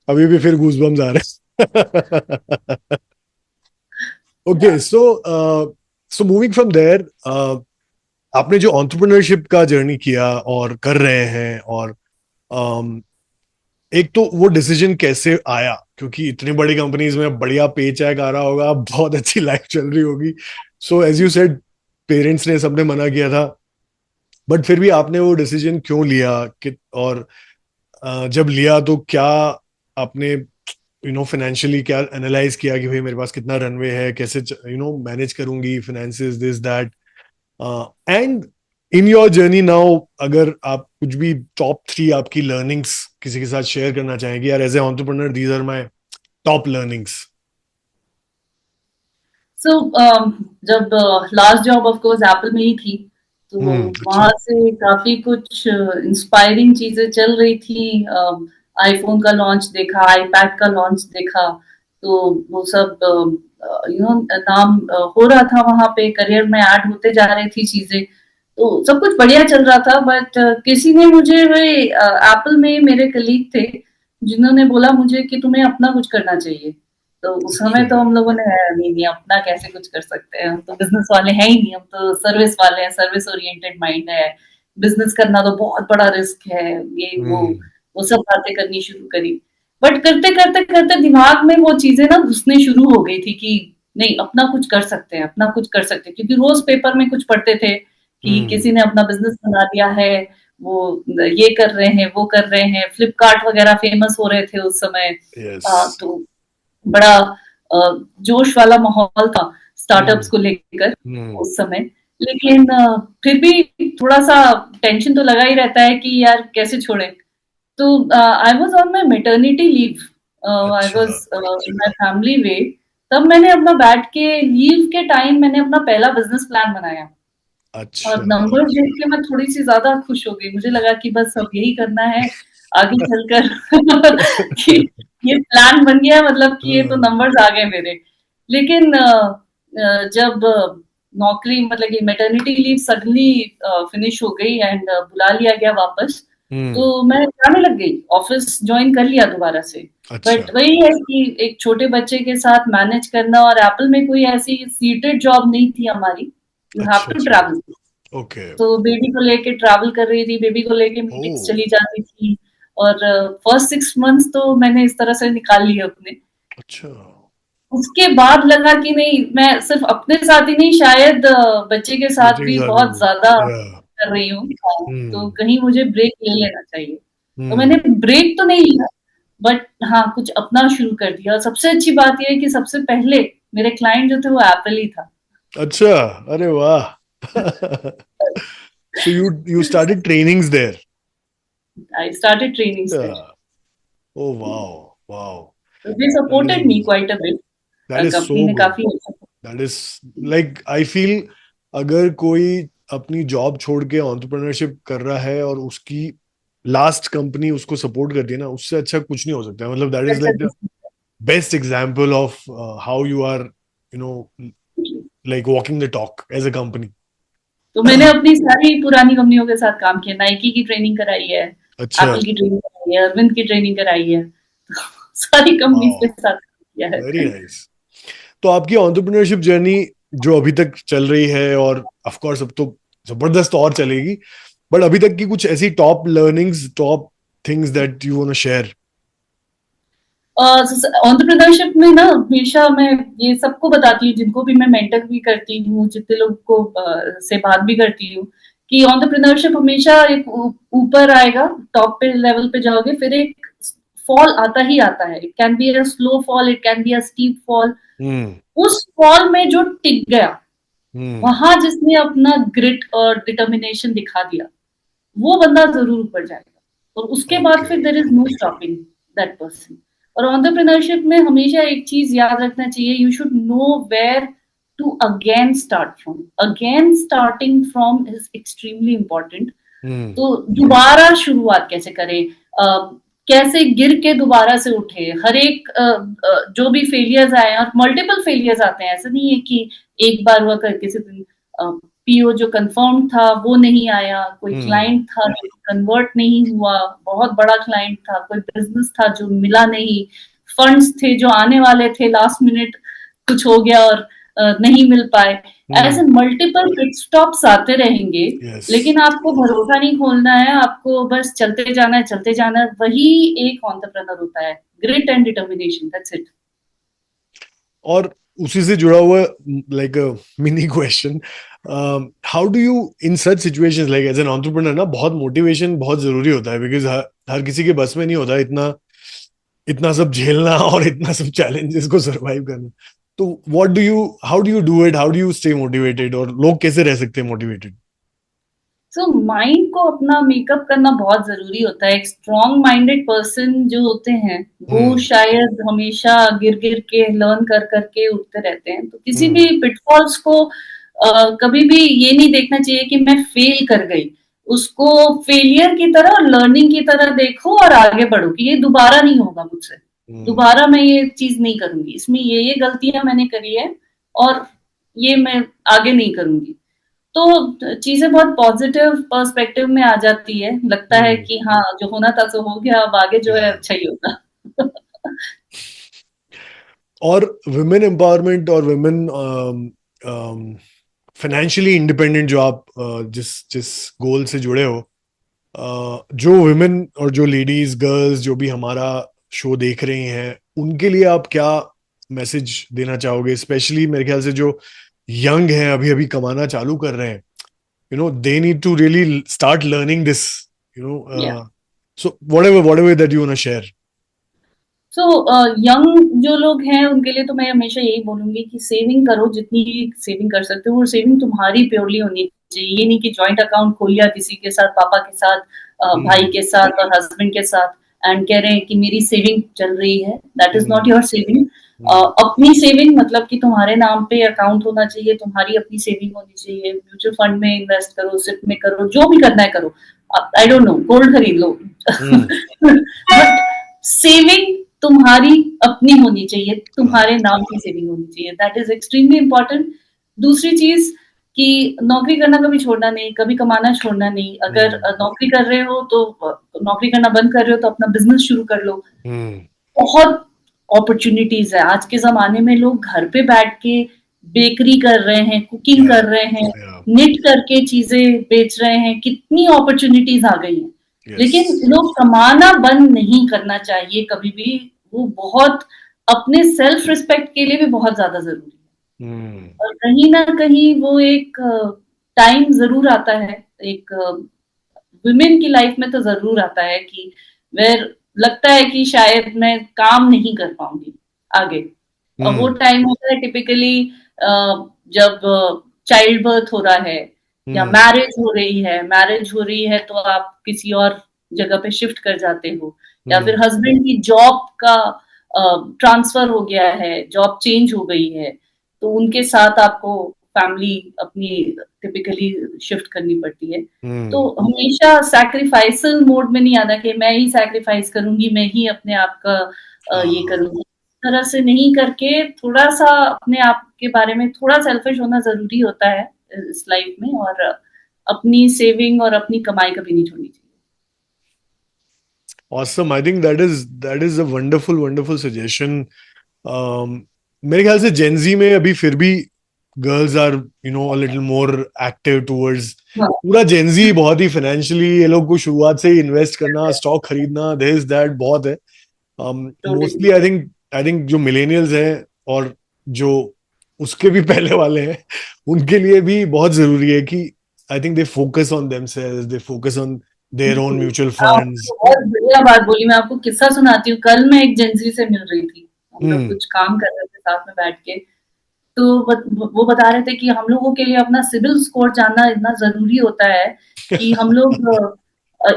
अभी भी फिर गूजबम्स आ रहे हैं। Okay, so so moving from there, आपने जो एंटरप्रेन्योरशिप का जर्नी किया और कर रहे हैं, और um, एक तो वो डिसीजन कैसे आया, क्योंकि इतनी बड़ी कंपनीज में बढ़िया पे चेक आ रहा होगा, बहुत अच्छी लाइफ चल रही होगी, so as you said parents ने सबने मना किया था, बट फिर भी आपने वो डिसीजन क्यों लिया कि, और जब लिया तो क्या आपने फाइनेंशियली क्या एनालाइज किया कि भाई मेरे पास कितना रनवे है, कैसे मैनेज करूंगी finances, this that, and in your journey now, अगर आप कुछ भी टॉप 3 आपकी लर्निंग्स किसी के साथ शेयर करना चाहेंगे, यार as a entrepreneur these are my top learnings. So जब last job of course Apple में ही थी, तो अच्छा। वहां से काफी कुछ इंस्पायरिंग चीजें चल रही थी। आईफोन का लॉन्च देखा, आईपैड का लॉन्च देखा, तो वो सब नाम हो रहा था वहां पे, करियर में ऐड होते जा रही थी चीजें, तो सब कुछ बढ़िया चल रहा था। बट किसी ने मुझे, वे एप्पल में मेरे कलीग थे जिन्होंने बोला मुझे कि तुम्हें अपना कुछ करना चाहिए। तो उस समय अच्छा। तो हम लोगों ने नहीं नहीं अपना कैसे कुछ कर सकते हैं, हम तो बिजनेस वाले हैं ही नहीं, हम तो सर्विस वाले हैं, सर्विस ओरिएंटेड माइंड है, बिजनेस करना तो बहुत बड़ा रिस्क है, ये हम्म। वो सब बातें करनी शुरू करी। बट करते करते करते दिमाग में वो चीजें ना घुसने शुरू हो गई थी कि नहीं, अपना कुछ कर सकते हैं, अपना कुछ कर सकते हैं, क्योंकि रोज पेपर में कुछ पढ़ते थे कि हम्म। किसी ने अपना बिजनेस बना लिया है, वो ये कर रहे हैं, वो कर रहे हैं, फ्लिपकार्ट वगैरह फेमस हो रहे थे उस समय। यस। तो बड़ा जोश वाला माहौल था हम्म। स्टार्टअप्स को लेकर हम्म। उस समय। लेकिन फिर भी थोड़ा सा टेंशन तो लगा ही रहता है कि यार कैसे छोड़े। तो I was on my maternity leave, I अच्छा। Was in my family way. तब मैंने अपना बैठ के लीव के टाइम मैंने अपना पहला बिजनेस प्लान बनाया, और अच्छा। नंबर्स देख के मैं थोड़ी-सी ज़्यादा खुश हो गई। मुझे लगा कि बस अब यही करना है आगे चलकर कि ये प्लान बन गया, मतलब कि ये तो हाँ। नंबर्स आ गए मेरे। लेकिन जब नौकरी, मतलब कि मैटरनिटी लीव सडनली फिनिश हो गई एंड बुला लिया गया वापस, हम्म। तो मैं जाने लग गई, ऑफिस जॉइन कर लिया दोबारा से। अच्छा। बट वही है कि एक छोटे बच्चे के साथ मैनेज करना, और एप्पल में कोई ऐसी सीटेड जॉब नहीं थी हमारी, यू हैव अच्छा। टू अच्छा। ट्रैवल। ओके। तो बेबी को लेके ट्रैवल कर रही थी, बेबी को लेके ओ। मीटिंग्स चली जाती थी, और फर्स्ट 6 मंथ्स तो मैंने इस तरह से निकाल लिए अपने। अच्छा। उसके बाद लगा कि नहीं, मैं सिर्फ अपने साथ ही नहीं, शायद बच्चे के साथ बच्चे के भी साथ बहुत ज्यादा भी, या। कर रही हूँ। हाँ, तो हम्म। कहीं मुझे ब्रेक ले लेना चाहिए। तो मैंने हम्म। ब्रेक तो नहीं लिया, बट हाँ, कुछ अपना शुरू कर दिया। और सबसे अच्छी बात यह है कि सबसे पहले मेरे क्लाइंट जो थे वो एप्पल ही था। अच्छा। अरे वाह। So you started trainings there. I started trainings there. Yeah. Oh wow. Wow. They That supported me is quite a bit, that is company so ने good. काफी अच्छा। That is like I feel अगर कोई अपनी job छोड़ के entrepreneurship कर रहा है और उसकी लास्ट कंपनी उसको सपोर्ट करती है ना, उससे अच्छा कुछ नहीं हो सकता है। मतलब that is like the best example of how you are you know like walking the talk as a company. तो मैंने अपनी सारी पुरानी कंपनियों के साथ काम किया, नाइकी की ट्रेनिंग कराई है, अच्छा। एप्पल की ट्रेनिंग कराई है, अरविंद की ट्रेनिंग कराई है, तो सारी कंपनीज के वाह। साथ किया है। Very nice. तो आपकी एंटरप्रेन्योरशिप जर्नी जो अभी तक चल रही है, और ऑफ कोर्स अब तो जबरदस्त और चलेगी, बट अभी तक की कुछ ऐसी top learnings, top things that you want to share? Entrepreneurship में ना हमेशा मैं ये सबको बताती हूँ, जिनको भी मैं मेंटर भी करती हूँ, जितने लोग को से बात भी करती हूँ, कि एंटरप्रेन्योरशिप हमेशा एक ऊपर आएगा, टॉप पे लेवल पे जाओगे, फिर एक फॉल आता ही आता है। It can be a slow fall, it can be a steep fall. Hmm. उस फॉल में जो टिक गया, हम्म। वहां जिसने अपना ग्रिट और डिटर्मिनेशन दिखा दिया, वो बंदा जरूर ऊपर जाएगा, और उसके बाद ओके। फिर there is no stopping that person. और एंटरप्रेन्योरशिप में हमेशा एक चीज याद रखना चाहिए, you should know where to again start from. Again starting from is extremely important. Hmm. तो दोबारा शुरुआत कैसे करें, कैसे गिर के दोबारा से उठे। हर एक जो भी फेलियर्स आए, और मल्टीपल फेलियर्स आते हैं, ऐसा नहीं है कि एक बार हुआ कर किसी दिन पीओ जो कंफर्म था वो नहीं आया, कोई हम्म। क्लाइंट था जो कन्वर्ट नहीं हुआ, बहुत बड़ा क्लाइंट था, कोई बिजनेस था जो मिला नहीं, फंड्स थे जो आने वाले थे, लास्ट मिनट कुछ हो गया और नहीं मिल पाए। ऐसे हम्म। मल्टीपल पिट स्टॉप्स आते रहेंगे, यस। लेकिन आपको भरोसा नहीं खोलना है, आपको बस चलते जाना है, चलते जाना है। वही एक एंटरप्रेन्योर होता है, grit and determination, that's it. और उसी से जुड़ा हुआ like mini question, how do you in such situations, like as an entrepreneur ना बहुत मोटिवेशन बहुत जरूरी होता है, बिकॉज हर किसी के बस में नहीं होता इतना इतना सब झेलना और इतना सब चैलेंजेस को सरवाइव करना। तो how do you do it, how do you stay motivated, और लोग कैसे रह सकते हैं मोटिवेटेड? सो माइंड को अपना मेकअप करना बहुत जरूरी होता है। एक स्ट्रॉन्ग माइंडेड पर्सन जो होते हैं वो हम्म। शायद हमेशा गिर गिर के लर्न कर करके उठते रहते हैं। तो किसी भी हम्म। पिटफॉल्स को कभी भी ये नहीं देखना चाहिए कि मैं फेल कर गई। उसको फेलियर की तरह और लर्निंग की तरह देखो और आगे बढ़ो कि ये दोबारा नहीं होगा मुझसे। हम्म। दोबारा मैं ये चीज नहीं करूंगी, इसमें ये गलतियां मैंने करी है और ये मैं आगे नहीं करूंगी। तो चीजें बहुत पॉजिटिव पर्सपेक्टिव में आ जाती है। लगता है हम्म। कि हाँ, जो होना था सो हो गया, अब आगे जो है Yeah. अच्छा ही होगा। और वुमेन एम्पावरमेंट और वुमेन फाइनेंशियली इंडिपेंडेंट, जो आप जिस जिस गोल से जुड़े हो, जो वुमेन और जो लेडीज गर्ल्स जो भी हमारा शो देख रही हैं, उनके लिए आप क्या मैसेज देना चाहोगे? स्पेशली मेरे ख्याल से जो यंग हैं, अभी अभी कमाना चालू कर रहे हैं, they need to really start learning this, you know या uh, so whatever that you want to share. So young जो लोग हैं उनके लिए तो मैं हमेशा यही बोलूंगी कि सेविंग करो, जितनी सेविंग कर सकते हो। और सेविंग तुम्हारी प्योरली होनी चाहिए। ये नहीं कि जॉइंट अकाउंट खोल लिया किसी के साथ, पापा के साथ, भाई Hmm. के साथ और हस्बैंड के साथ, एंड कह रहे हैं कि मेरी सेविंग चल रही है। That is not Hmm. Your saving. Hmm. अपनी सेविंग मतलब कि तुम्हारे नाम पे अकाउंट होना चाहिए, तुम्हारी अपनी सेविंग होनी चाहिए। म्यूचुअल फंड में इन्वेस्ट करो, सिप में करो, जो भी करना है करो। आई डोंट नो, गोल्ड खरीद लो। Hmm. बट सेविंग तुम्हारी अपनी होनी चाहिए, तुम्हारे नाम की सेविंग होनी चाहिए। That is extremely important. दूसरी चीज कि नौकरी करना कभी छोड़ना नहीं, कभी कमाना छोड़ना नहीं। अगर Hmm. नौकरी कर रहे हो तो नौकरी करना बंद कर रहे हो तो अपना बिजनेस शुरू कर लो। Hmm. बहुत अपॉर्चुनिटीज है आज के जमाने में। लोग घर पे बैठ के बेकरी कर रहे हैं, कुकिंग Yeah. कर रहे हैं, Yeah. निट करके चीजें बेच रहे हैं। कितनी अपॉर्चुनिटीज आ गई हैं। लेकिन Yes. लोग कमाना बंद नहीं करना चाहिए कभी भी। वो बहुत अपने सेल्फ रिस्पेक्ट के लिए भी बहुत ज्यादा जरूरी है। Hmm. और कहीं ना कहीं वो एक टाइम जरूर आता है, एक वुमेन की लाइफ में तो जरूर आता है कि वेर लगता है कि शायद मैं काम नहीं कर पाऊंगी आगे। और वो Hmm. टाइम होता है टिपिकली जब चाइल्ड बर्थ हो रहा है या Hmm. मैरिज हो रही है तो आप किसी और जगह पे शिफ्ट कर जाते हो। या फिर Hmm. हस्बैंड की जॉब का ट्रांसफर हो गया है, जॉब चेंज हो गई है, तो उनके साथ आपको फैमिली अपनी टिपिकली शिफ्ट करनी पड़ती है। तो Hmm. हमेशा सैक्रिफाइसल मोड में नहीं आना कि मैं ही सैक्रिफाइस करूंगी, मैं ही अपने आप का ये हाँ। करूंगी। इस तरह से नहीं करके थोड़ा सा अपने आप के बारे में थोड़ा सेल्फिश होना जरूरी होता है इस लाइफ में। और अपनी सेविंग और अपनी कमाई कभी नहीं छोड़नी चाहिए। Awesome. I think that is a wonderful suggestion. मेरे ख्याल से जेंजी में अभी फिर भी girls are a little more active towards. हाँ, पूरा जेंजी बहुत ही फाइनेंशियली, ये लोग को शुरुआत से ही इन्वेस्ट करना, स्टॉक खरीदना, दिस दैट बहुत है। टोटली। मोस्टली आई थिंक जो मिलेनियल्स हैं और जो उसके भी पहले वाले हैं, उनके लिए भी बहुत जरूरी है कि I think they focus on themselves, they focus on their own mutual funds. आपको बहुत बढ़िया बात बोली। मैं आपको किस्सा सुनाती हूँ। कल मैं एक जेंजी से मिल रही थी, हम लोग हम्म। कुछ काम कर रहे थे साथ में बैठ के। तो वो बता रहे थे कि हम लोगों के लिए अपना सिविल स्कोर जानना इतना जरूरी होता है कि हम लोग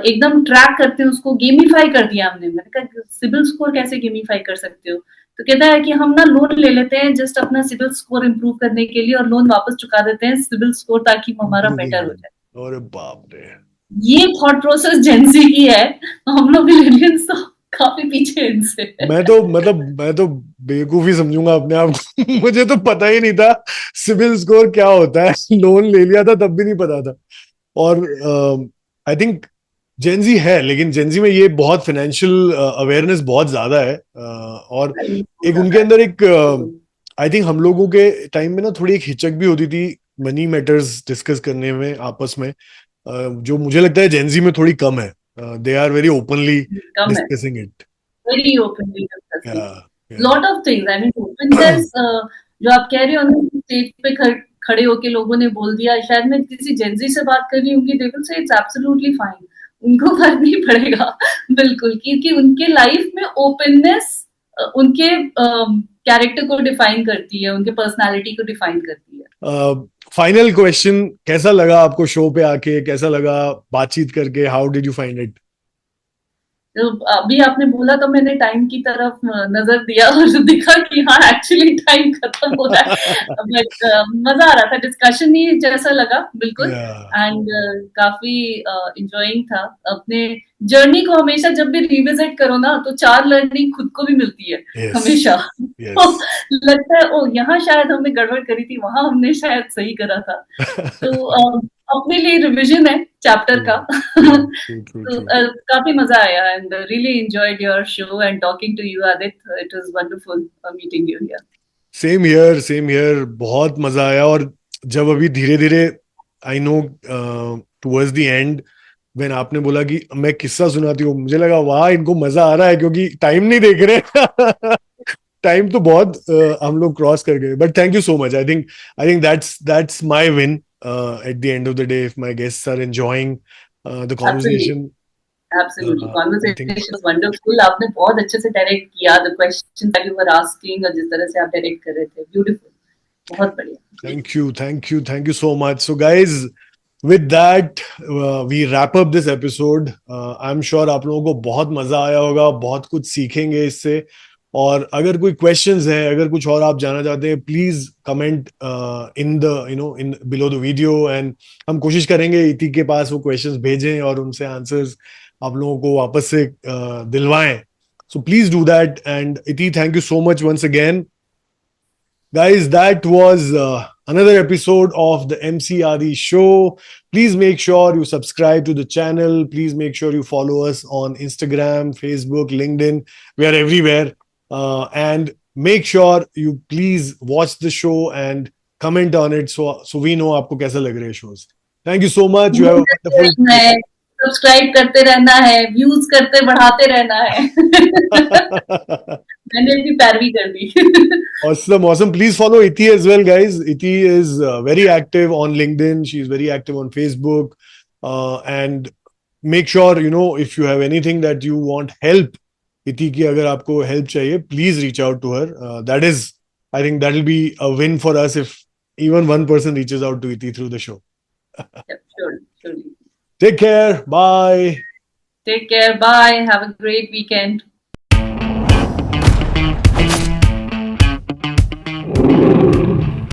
एकदम ट्रैक करते हैं उसको। गेमिफाई कर दिया हमने। मैंने कहा सिविल स्कोर कैसे गेमिफाई कर सकते हो? तो कहता है कि हम ना लोन ले लेते हैं जस्ट अपना सिविल स्कोर इम्प्रूव करने के लिए, और लोन वापस चुका देते हैं सिविल स्कोर ताकि हमारा बेटर हो जाए। अरे बाप रे। ये थॉट प्रोसेस जेंजी की है। हम लोग मिलेनियल्स तो काफी पीछे हैं इनसे। मैं तो बेवकूफी समझूंगा अपने आप को। मुझे तो पता ही नहीं था सिविल स्कोर क्या होता है। लोन ले लिया था तब भी नहीं पता था। और आई थिंक जेंजी है, लेकिन जेंजी में ये बहुत फाइनेंशियल अवेयरनेस बहुत ज्यादा है। और एक उनके अंदर एक आई थिंक हम लोगों के टाइम में ना थोड़ी एक हिचक भी होती थी मनी मैटर्स डिस्कस करने में आपस में, जो मुझे लगता है जेंजी में थोड़ी कम है। दे आर वेरी ओपनली कम है। Discussing it. Very openly discussing या। या। Lot of things. I mean openness जो आप कह रहे हो ना, स्टेज पे खड़े होके लोगों ने बोल दिया। शायद मैं किसी जेंजी से बात कर रही हूँ, they will say it's absolutely fine. उनको फर्क नहीं पड़ेगा बिल्कुल, क्योंकि उनके लाइफ में ओपननेस उनके कैरेक्टर को डिफाइन करती है, उनके पर्सनालिटी को डिफाइन करती है। फाइनल क्वेश्चन, कैसा लगा आपको शो पे आके, कैसा लगा बातचीत करके, how did you find it? तो अभी आपने बोला तो मैंने टाइम की तरफ नजर दिया और दिखा कि हाँ एक्चुअली टाइम खत्म हो रहा है, बट मजा आ रहा था, डिस्कशन ही जैसा लगा बिल्कुल। एंड काफी इंजॉइंग था अपने जर्नी को। हमेशा जब भी रिविजिट करो ना तो 4 लर्निंग खुद को भी मिलती है हमेशा। तो लगता है ओ यहाँ शायद हमने गड़बड़ करी थी, वहां हमने शायद सही करा था। तो अपने लिए रिविजन है चैप्टर का। तो काफी मजा आया and really enjoyed your show and talking to you Aditya, it was wonderful meeting you here. Same here, same here, बहुत मजा आया। और जब अभी धीरे धीरे, I know towards the end when आपने बोला कि मैं किस्सा सुनाती हूँ, मुझे लगा वाह इनको मजा आ रहा है, क्योंकि टाइम नहीं देख रहे। टाइम तो बहुत हम लोग क्रॉस कर गए, but thank you so much. I think that's my win at the end of the day, if my guests are enjoying the conversation. Absolutely, I think conversation was wonderful. आपने बहुत अच्छे से डायरेक्ट किया the questions that you were asking और जिस तरह से आप डायरेक्ट कर रहे थे, beautiful, बहुत बढ़िया। Thank you so much. So guys, with that we wrap up this episode. I'm sure आप लोगों को बहुत मजा आया होगा, बहुत कुछ सीखेंगे इससे। और अगर कोई क्वेश्चंस हैं, अगर कुछ और आप जानना चाहते हैं, please comment in the in below the video, and हम कोशिश करेंगे इति के पास वो क्वेश्चंस भेजें और उनसे आंसर्स आप लोगों को वापस से दिलवाएं। So please do that. And इति, thank you so much once again. Guys, that was another episode of the MC Adi show. Please make sure you subscribe to the channel. Please make sure you follow us on Instagram, Facebook, LinkedIn. We are everywhere. And make sure you please watch the show and comment on it, so we know आपको कैसा लग रहे हैं shows. Thank you so much. You have a wonderful day. Subscribe करते रहना है, views करते बढ़ाते रहना है। मैंने भी पैरवी कर दी। Awesome. Please follow Iti as well, guys. Iti is very active on LinkedIn. She's very active on Facebook. And make sure, if you have anything that you want help, Iti ki agar aapko help chahiye, please reach out to her. I think that will be a win for us if even one person reaches out to Iti through the show. Yep, surely. Take care. Bye. Take care. Bye. Have a great weekend.